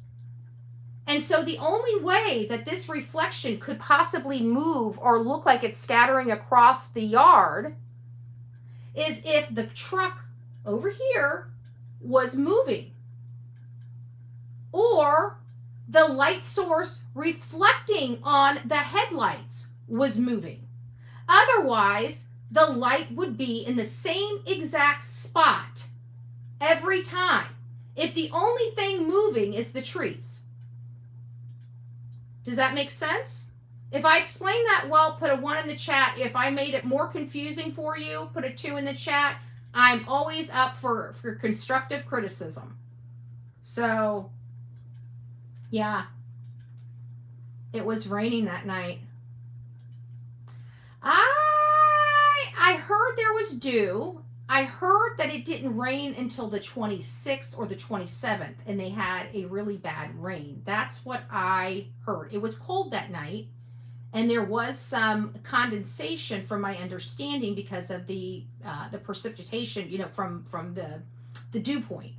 and so the only way that this reflection could possibly move or look like it's scattering across the yard is if the truck over here was moving, or the light source reflecting on the headlights was moving. Otherwise, the light would be in the same exact spot every time if the only thing moving is the trees. Does that make sense? If I explained that well, put a 1 in the chat. If I made it more confusing for you, put a 2 in the chat. I'm always up for constructive criticism. So, yeah, it was raining that night. I heard there was dew. I heard that it didn't rain until the 26th or the 27th, and they had a really bad rain. That's what I heard. It was cold that night, and there was some condensation, from my understanding, because of the precipitation, from the dew point.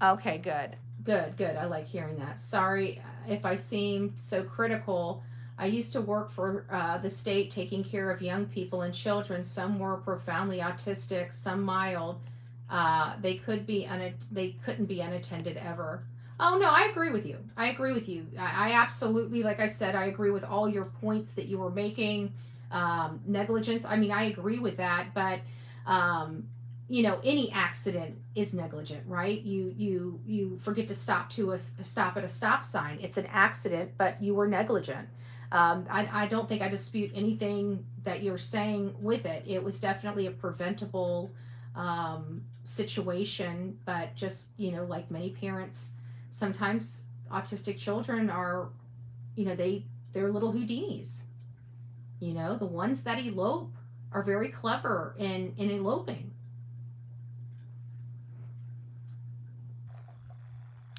Okay, good. I like hearing that. Sorry if I seemed so critical. I used to work for the state taking care of young people and children. Some were profoundly autistic, some mild. They couldn't be unattended ever. Oh no, I agree with you. I absolutely, like I said, I agree with all your points that you were making. Negligence. I mean, I agree with that, but any accident is negligent, right? You forget to stop at a stop sign. It's an accident, but you were negligent. I don't think I dispute anything that you're saying with it. It was definitely a preventable situation, but just, like many parents, sometimes autistic children are, they're little Houdinis. The ones that elope are very clever in eloping.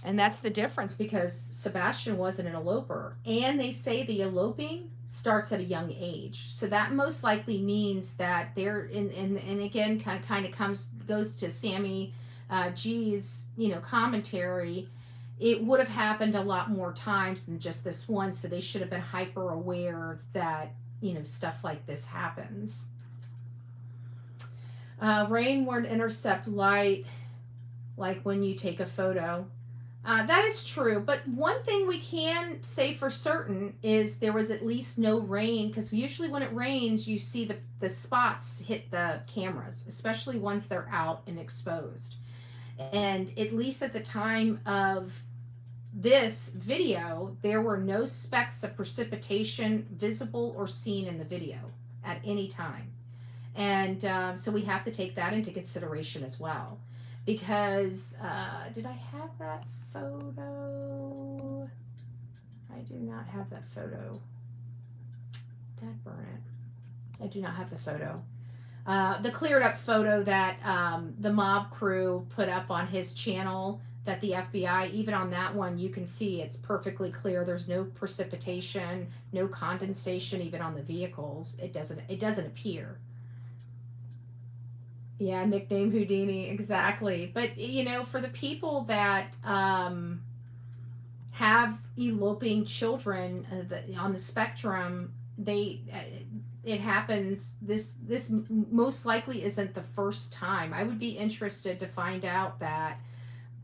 And that's the difference, because Sebastian wasn't an eloper. And they say the eloping starts at a young age. So that most likely means that they're and again kind of goes to Sammy G's, commentary. It would have happened a lot more times than just this one, so they should have been hyper aware that, stuff like this happens. Rain won't intercept light like when you take a photo. That is true, but one thing we can say for certain is there was at least no rain, because usually when it rains, you see the spots hit the cameras, especially once they're out and exposed. And at least at the time of this video, there were no specks of precipitation visible or seen in the video at any time. And so we have to take that into consideration as well. Because, did I have that photo? I do not have that photo. Did I burn it? I do not have the photo. The cleared up photo that the mob crew put up on his channel, that the FBI, even on that one, you can see it's perfectly clear. There's no precipitation, no condensation, even on the vehicles. It doesn't appear. Yeah, nickname Houdini, exactly. But for the people that have eloping children on the spectrum, it happens. This most likely isn't the first time. I would be interested to find out that.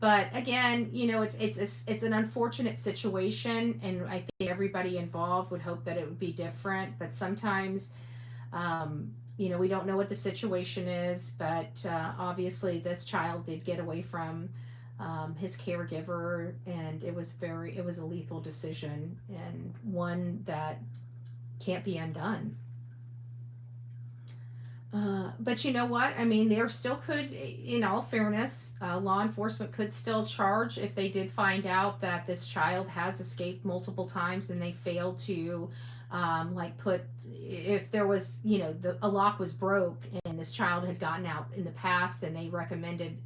But again, it's an unfortunate situation, and I think everybody involved would hope that it would be different. But sometimes, we don't know what the situation is, but obviously this child did get away from his caregiver, and it was a lethal decision, and one that can't be undone. But you know what? I mean, there still could, in all fairness, law enforcement could still charge if they did find out that this child has escaped multiple times and they failed to, if there was, a lock was broke and this child had gotten out in the past and they recommended,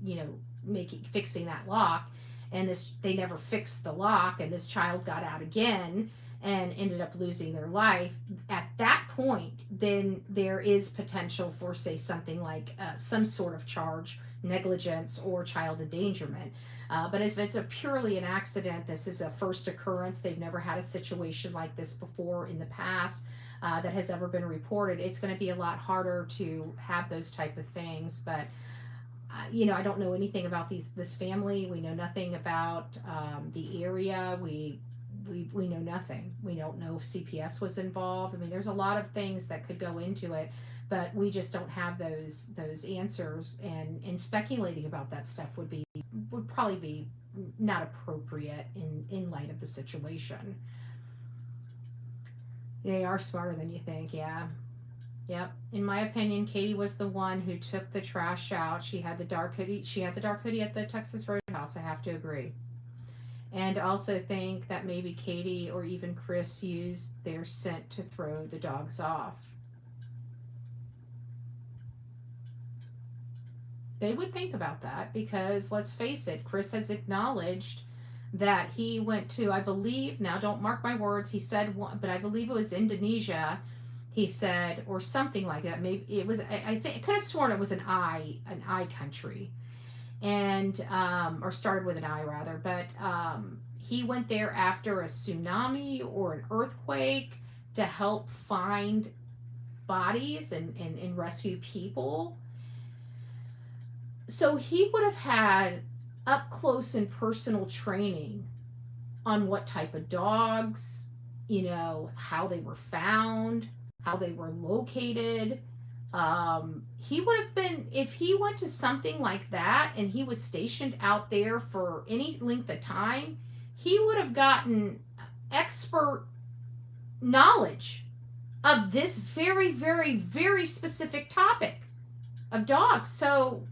fixing that lock, and they never fixed the lock, and this child got out again and ended up losing their life. At that point, then there is potential for, say, something like some sort of charge, negligence or child endangerment. But if it's purely an accident, this is a first occurrence, they've never had a situation like this before in the past that has ever been reported, it's going to be a lot harder to have those type of things. But I don't know anything about this family. We know nothing about the area. We know nothing. We don't know if CPS was involved. I mean, there's a lot of things that could go into it, but we just don't have those answers. And speculating about that stuff would probably be not appropriate in light of the situation. They are smarter than you think, yeah. Yep. In my opinion, Katie was the one who took the trash out. She had the dark hoodie. She had the dark hoodie at the Texas Roadhouse. I have to agree. And also think that maybe Katie or even Chris used their scent to throw the dogs off. They would think about that because, let's face it, Chris has acknowledged that he went to, I believe, now don't mark my words, he said, but I believe it was Indonesia, he said, or something like that. Maybe it was, I think, I could have sworn it was an I country. And, or started with an I rather, but he went there after a tsunami or an earthquake to help find bodies and rescue people. So he would have had up close and personal training on what type of dogs, how they were found, how they were located. He would have been, if he went to something like that and he was stationed out there for any length of time, he would have gotten expert knowledge of this very, very, very specific topic of dogs. So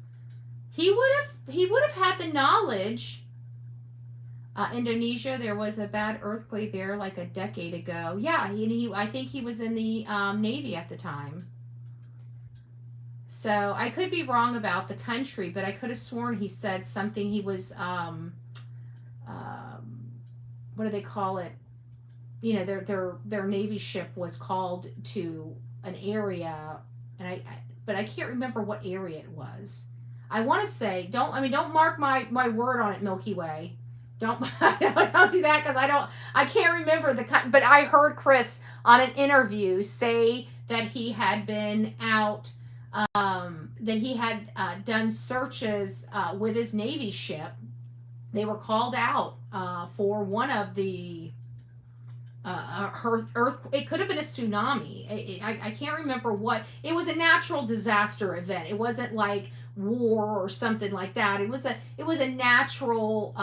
he would have had the knowledge. Indonesia, there was a bad earthquake there like a decade ago. Yeah, I think he was in the Navy at the time. So I could be wrong about the country, but I could have sworn he said something. He was, what do they call it? Their Navy ship was called to an area, but I can't remember what area it was. I want to say, don't mark my word on it, Milky Way. Don't do that because I can't remember but I heard Chris on an interview say that he had been out, that he had done searches with his Navy ship. They were called out for one of the earth. It could have been a tsunami. I can't remember what. It was a natural disaster event. It wasn't like war or something like that. It was a natural,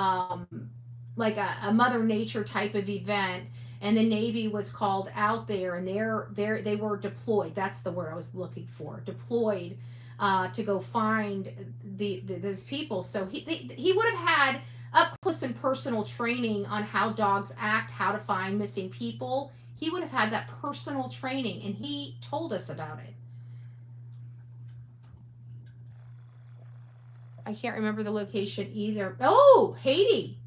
like a Mother Nature type of event. And the Navy was called out there, and they were deployed. That's the word I was looking for. Deployed to go find those people. So he would have had up close and personal training on how dogs act, how to find missing people. He would have had that personal training, and he told us about it. I can't remember the location either. Oh, Haiti.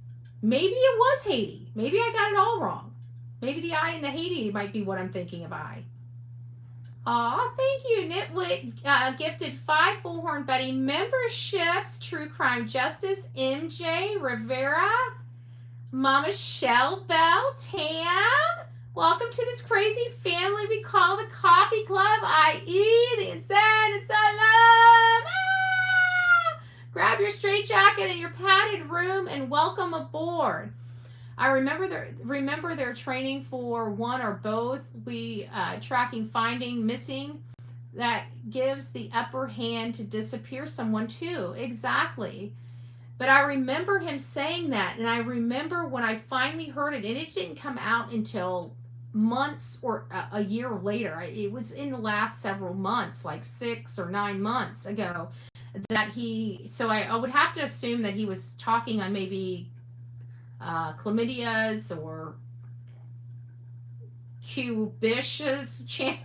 Maybe it was Haiti. Maybe I got it all wrong. Maybe the I in the Haiti might be what I'm thinking of I. Aw, thank you. Nitwit gifted 5 Bullhorn Buddy memberships. True Crime Justice, MJ, Rivera, Mama Shell Bell, Tam. Welcome to this crazy family we call the Coffee Club, i.e. the Insane Asylum. Grab your straitjacket and your padded room and welcome aboard. I remember their training for one or both. We tracking, finding, missing. That gives the upper hand to disappear someone too. Exactly. But I remember him saying that, and I remember when I finally heard it, and it didn't come out until months or a year later. It was in the last several months, like 6 or 9 months ago, that so I would have to assume that he was talking on maybe chlamydia's or Q-Bish's channel.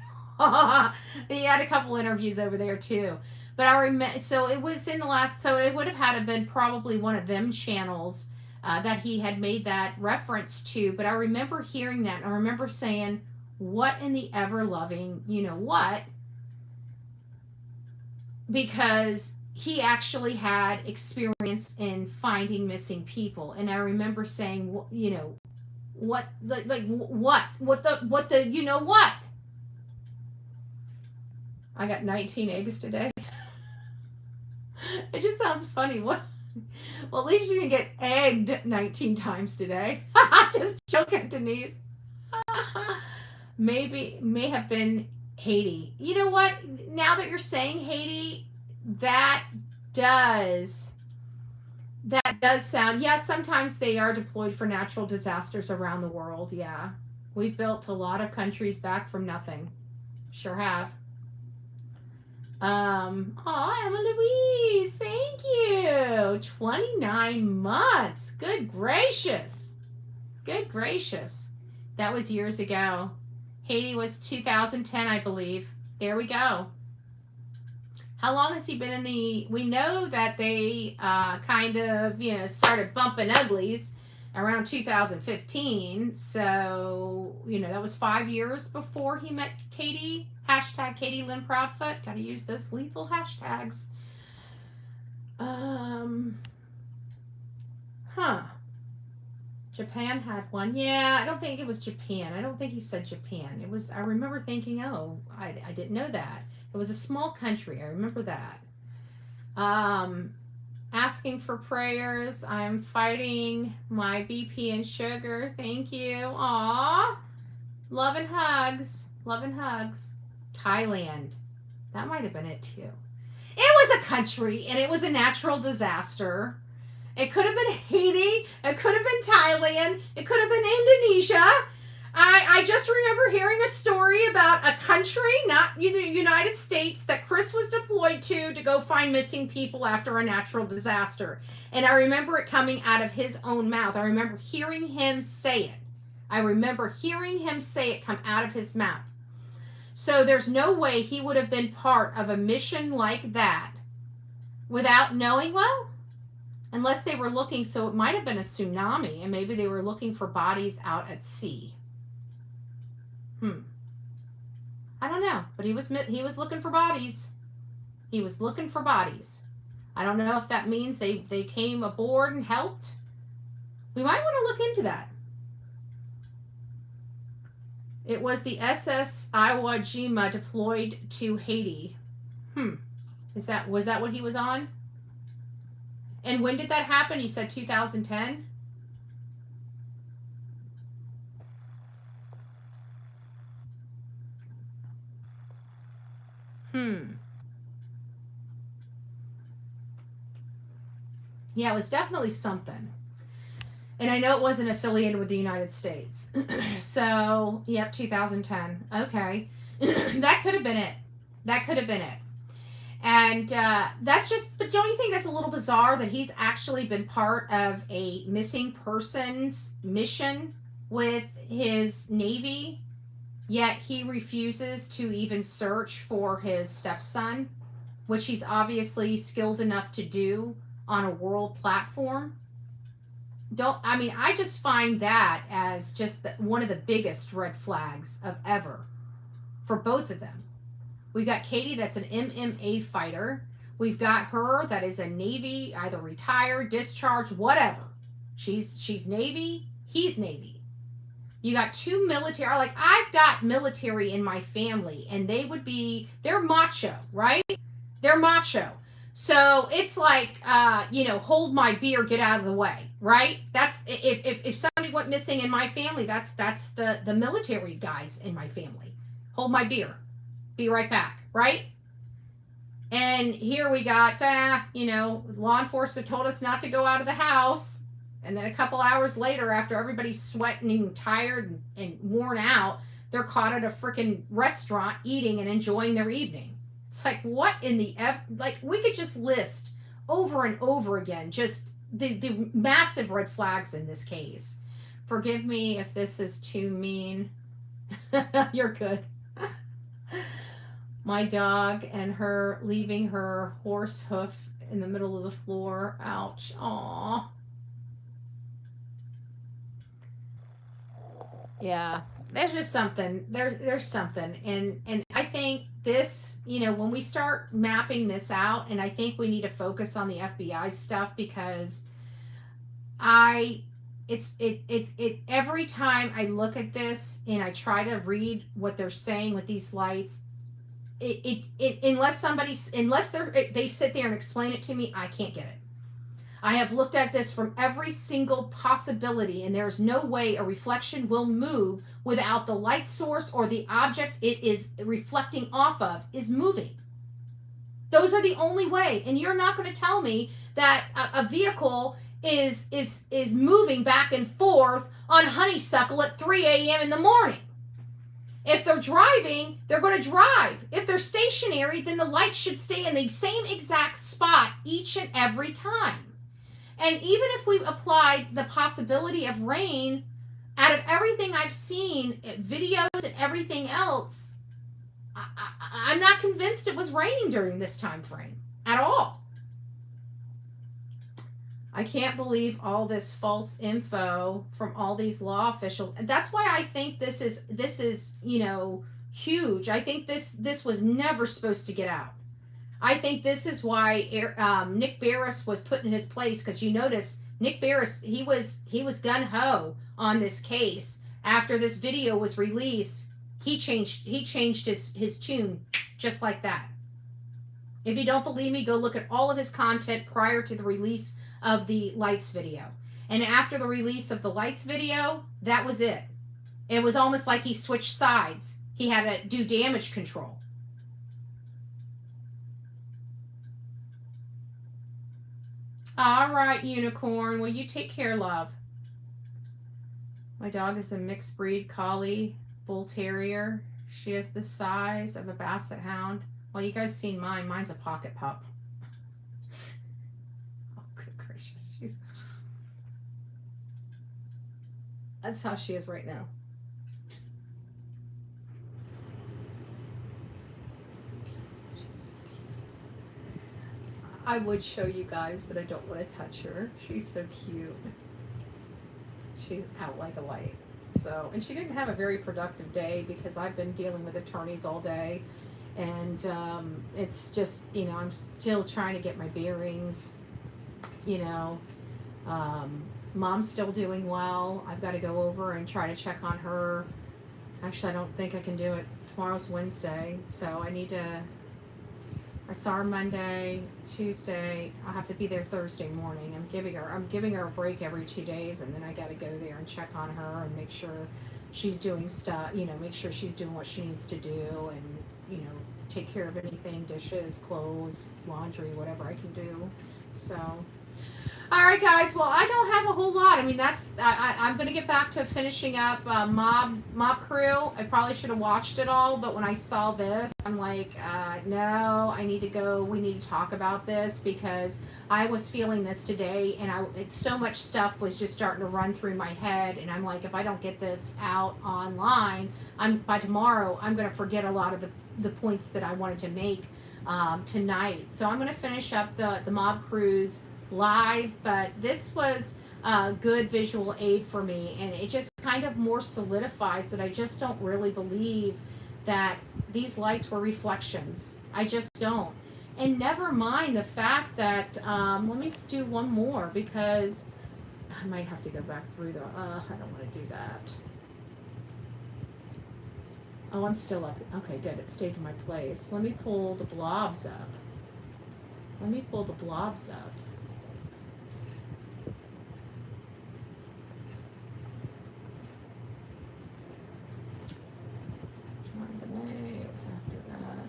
He had a couple interviews over there too. But I remember, so it was in the last, so it would have had to been probably one of them channels that he had made that reference to. But I remember hearing that, and I remember saying, what in the ever-loving, what? Because he actually had experience in finding missing people. And I remember saying, what the, I got 19 eggs today. It just sounds funny. What? Well, at least you didn't get egged 19 times today. Just joking, Denise. May have been Haiti. You know what? Now that you're saying Haiti, that does That does sound, yeah, sometimes they are deployed for natural disasters around the world. Yeah. We've built a lot of countries back from nothing. Sure have. Oh, Emma Louise, thank you. 29 months. Good gracious. Good gracious. That was years ago. Haiti was 2010, I believe. There we go. How long has he been in the... We know that they kind of, started bumping uglies around 2015. So, that was 5 years before he met Katie. Hashtag Katie Lynn Proudfoot. Gotta use those lethal hashtags. Japan had one. Yeah, I don't think it was Japan. I don't think he said Japan. It was... I remember thinking, oh, I didn't know that. It was a small country. I remember that. Asking for prayers. I'm fighting my BP and sugar. Thank you. Aw. Love and hugs. Love and hugs. Thailand. That might have been it too. It was a country and it was a natural disaster. It could have been Haiti. It could have been Thailand. It could have been Indonesia. I just remember hearing a story about a country, not the United States, that Chris was deployed to go find missing people after a natural disaster. And I remember it coming out of his own mouth. I remember hearing him say it. Come out of his mouth. So there's no way he would have been part of a mission like that without knowing, well, unless they were looking, so it might have been a tsunami, and maybe they were looking for bodies out at sea. I don't know, but he was looking for bodies. He was looking for bodies. I don't know if that means they came aboard and helped. We might want to look into that. It was the SS Iwo Jima deployed to Haiti. Was that what he was on? And when did that happen? You said 2010? Yeah, it was definitely something. And I know it wasn't affiliated with the United States. So, yep, 2010. Okay. That could have been it. And that's just, but don't you think that's a little bizarre that he's actually been part of a missing persons mission with his Navy, yet he refuses to even search for his stepson, which he's obviously skilled enough to do on a world platform? I just find that as just one of the biggest red flags of ever for both of them. We've got Katie, that's an MMA fighter. We've got her that is a Navy, either retired, discharged, whatever. She's Navy, he's Navy. You got two military, like I've got military in my family, and they're macho, right? They're macho. So it's like, hold my beer, get out of the way, right? That's if somebody went missing in my family, that's the military guys in my family. Hold my beer, be right back, right? And here we got, law enforcement told us not to go out of the house, and then a couple hours later, after everybody's sweating and tired and worn out, they're caught at a freaking restaurant eating and enjoying their evening. It's like, what in the we could just list over and over again just the massive red flags in this case. Forgive me if this is too mean. You're good. My dog and her leaving her horse hoof in the middle of the floor. Ouch. Aw. Yeah. There's just something. There's something. And I think this, when we start mapping this out, and I think we need to focus on the FBI stuff, because it's every time I look at this and I try to read what they're saying with these lights, unless they sit there and explain it to me, I can't get it. I have looked at this from every single possibility, and there's no way a reflection will move without the light source or the object it is reflecting off of is moving. Those are the only way. And you're not going to tell me that a vehicle is moving back and forth on honeysuckle at 3 a.m. in the morning. If they're driving, they're going to drive. If they're stationary, then the light should stay in the same exact spot each and every time. And even if we applied the possibility of rain, out of everything I've seen, videos and everything else, I'm not convinced it was raining during this time frame at all. I can't believe all this false info from all these law officials. That's why I think this is huge. I think this was never supposed to get out. I think this is why Nick Barris was put in his place, because you notice Nick Barris, he was gung-ho on this case. After this video was released, he changed his tune just like that. If you don't believe me, go look at all of his content prior to the release of the lights video. And after the release of the lights video, that was it. It was almost like he switched sides. He had to do damage control. All right, Unicorn. Well, you take care, love. My dog is a mixed breed collie bull terrier. She is the size of a basset hound. Well, you guys seen mine. Mine's a pocket pup. Oh, good gracious. That's how she is right now. She's so cute. I would show you guys, but I don't want to touch her. She's so cute. She's out like a light. So, and she didn't have a very productive day because I've been dealing with attorneys all day. And it's just, I'm still trying to get my bearings, Mom's still doing well. I've got to go over and try to check on her. Actually, I don't think I can do it. Tomorrow's Wednesday, so I saw her Monday, Tuesday. I'll have to be there Thursday morning. I'm giving her a break every 2 days, and then I got to go there and check on her and make sure she's doing stuff, make sure she's doing what she needs to do, and, take care of anything, dishes, clothes, laundry, whatever I can do. So, all right, guys. Well, I don't have a whole lot. I mean, I'm going to get back to finishing up Mob Crew. I probably should have watched it all, but when I saw this, I'm like, no, I need to go. We need to talk about this, because I was feeling this today, and so much stuff was just starting to run through my head, and I'm like, if I don't get this out online, by tomorrow, I'm going to forget a lot of the points that I wanted to make tonight. So I'm going to finish up the Mob Crews live, but this was a good visual aid for me, and it just kind of more solidifies that I just don't really believe that these lights were reflections. I just don't. And never mind the fact that let me do one more, because I might have to go back through the I don't want to do that. Oh, I'm still up. Okay, good. It stayed in my place. Let me pull the blobs up. It was after that.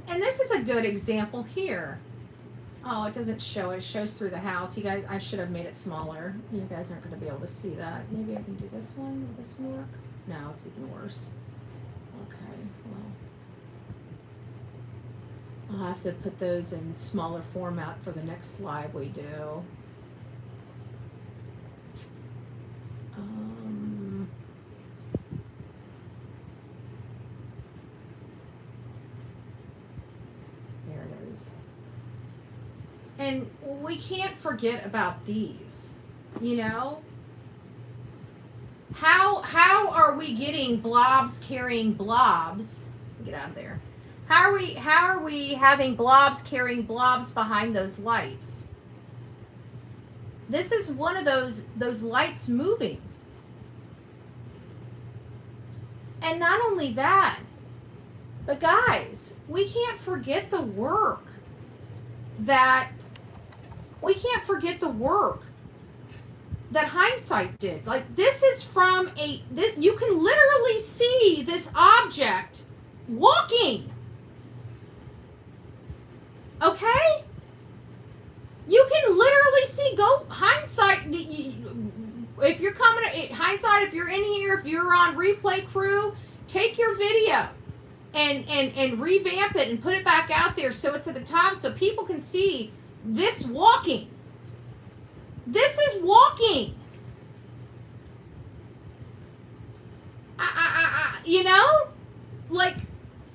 And this is a good example here. Oh, it doesn't show it. It shows through the house. You guys, I should have made it smaller. You guys aren't going to be able to see that. Maybe I can do this one. Will this work? No, it's even worse. Okay, well, I'll have to put those in smaller format for the next live we do. There it is. And we can't forget about these, How are we getting blobs carrying blobs? Get out of there. How are we having blobs carrying blobs behind those lights? This is one of those lights moving. And not only that, but guys, we can't forget the work that that hindsight did. Like, this is from you can literally see this object walking. Okay? You can literally see, go hindsight, if you're coming, hindsight, if you're in here, if you're on replay crew, take your video and revamp it and put it back out there so it's at the top so people can see this walking. This is walking. You know? Like,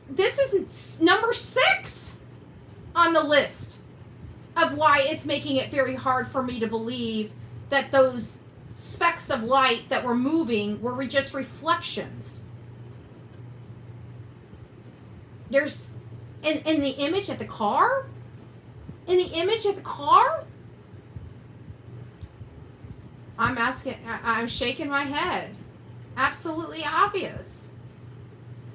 this is number 6 on the list of why it's making it very hard for me to believe that those specks of light that were moving were just reflections. There's, in the image at the car? In the image at the car? I'm shaking my head. Absolutely obvious.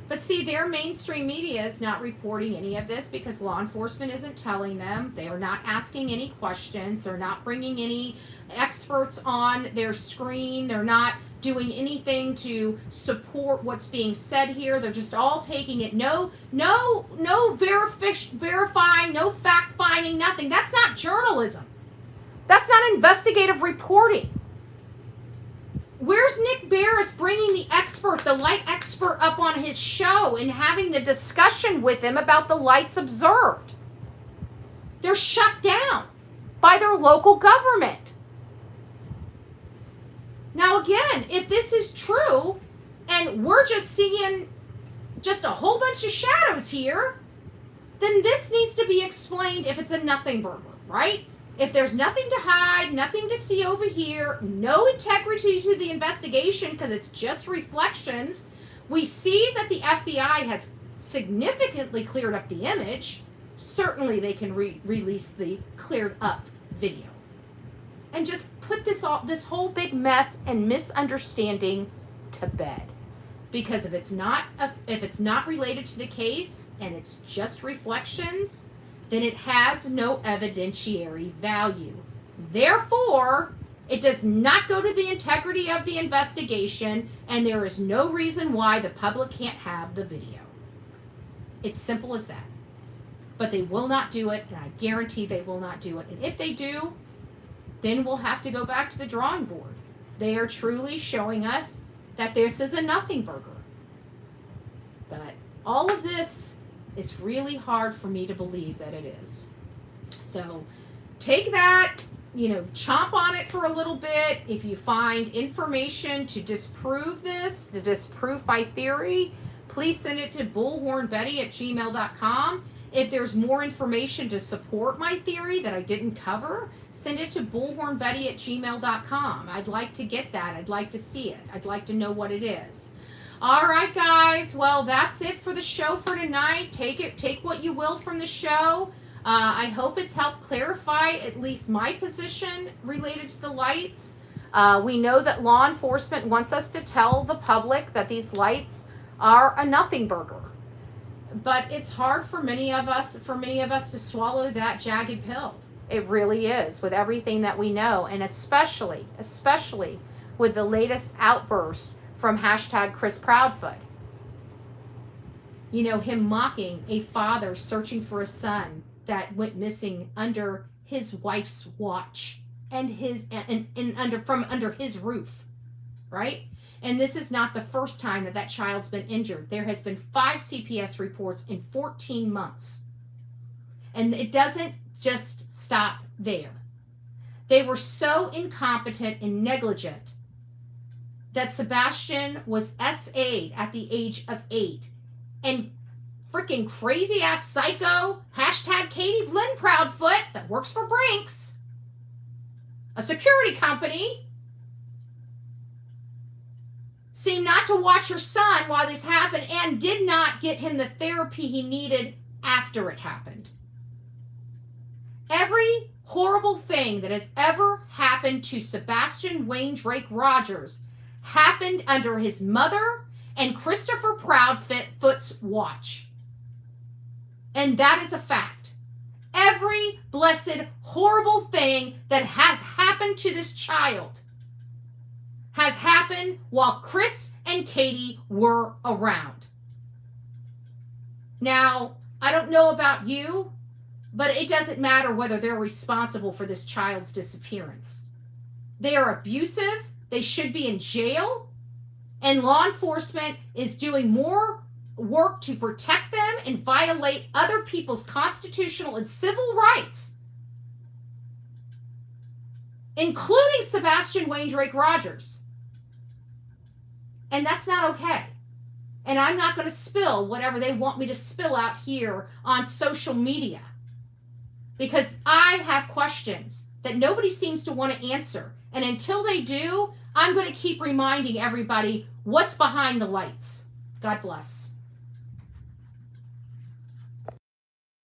But see, their mainstream media is not reporting any of this because law enforcement isn't telling them. They are not asking any questions. They're not bringing any experts on their screen. They're not doing anything to support what's being said here. They're just all taking it. No verifying, no fact finding, nothing. That's not journalism. That's not investigative reporting. Where's Nick Barris bringing the light expert up on his show and having the discussion with him about the lights observed? They're shut down by their local government. Now again, if this is true and we're just seeing just a whole bunch of shadows here, then this needs to be explained if it's a nothing burger, right? If there's nothing to hide, nothing to see over here, no integrity to the investigation because it's just reflections, we see that the FBI has significantly cleared up the image. Certainly they can release the cleared up video. And just put this whole big mess and misunderstanding to bed. Because if it's not related to the case and it's just reflections, then it has no evidentiary value. Therefore, it does not go to the integrity of the investigation, and there is no reason why the public can't have the video. It's simple as that. But they will not do it, and I guarantee they will not do it. And if they do, then we'll have to go back to the drawing board. They are truly showing us that this is a nothing burger. But all of this is really hard for me to believe that it is. So take that, chomp on it for a little bit. If you find information to disprove this, to disprove my theory, please send it to bullhornbetty@gmail.com. If there's more information to support my theory that I didn't cover, send it to bullhornbetty@gmail.com. I'd like to get that. I'd like to see it. I'd like to know what it is. All right, guys. Well, that's it for the show for tonight. Take what you will from the show. I hope it's helped clarify at least my position related to the lights. We know that law enforcement wants us to tell the public that these lights are a nothing burger. But it's hard for many of us to swallow that jagged pill. It really is, with everything that we know, and especially with the latest outburst from #Chris Proudfoot. Him mocking a father searching for a son that went missing under his wife's watch and from under his roof, right? And this is not the first time that child's been injured. There has been 5 CPS reports in 14 months. And it doesn't just stop there. They were so incompetent and negligent that Sebastian was SA'd at the age of 8. And freaking crazy ass psycho, #Katie Lynn Proudfoot, that works for Brinks, a security company, seemed not to watch her son while this happened and did not get him the therapy he needed after it happened. Every horrible thing that has ever happened to Sebastian Wayne Drake Rogers happened under his mother and Christopher Proudfoot's watch. And that is a fact. Every blessed horrible thing that has happened to this child has happened while Chris and Katie were around. Now, I don't know about you, but it doesn't matter whether they're responsible for this child's disappearance. They are abusive. They should be in jail. And law enforcement is doing more work to protect them and violate other people's constitutional and civil rights, including Sebastian Rogers. And that's not okay. And I'm not going to spill whatever they want me to spill out here on social media, because I have questions that nobody seems to want to answer. And until they do, I'm going to keep reminding everybody what's behind the lights. God bless.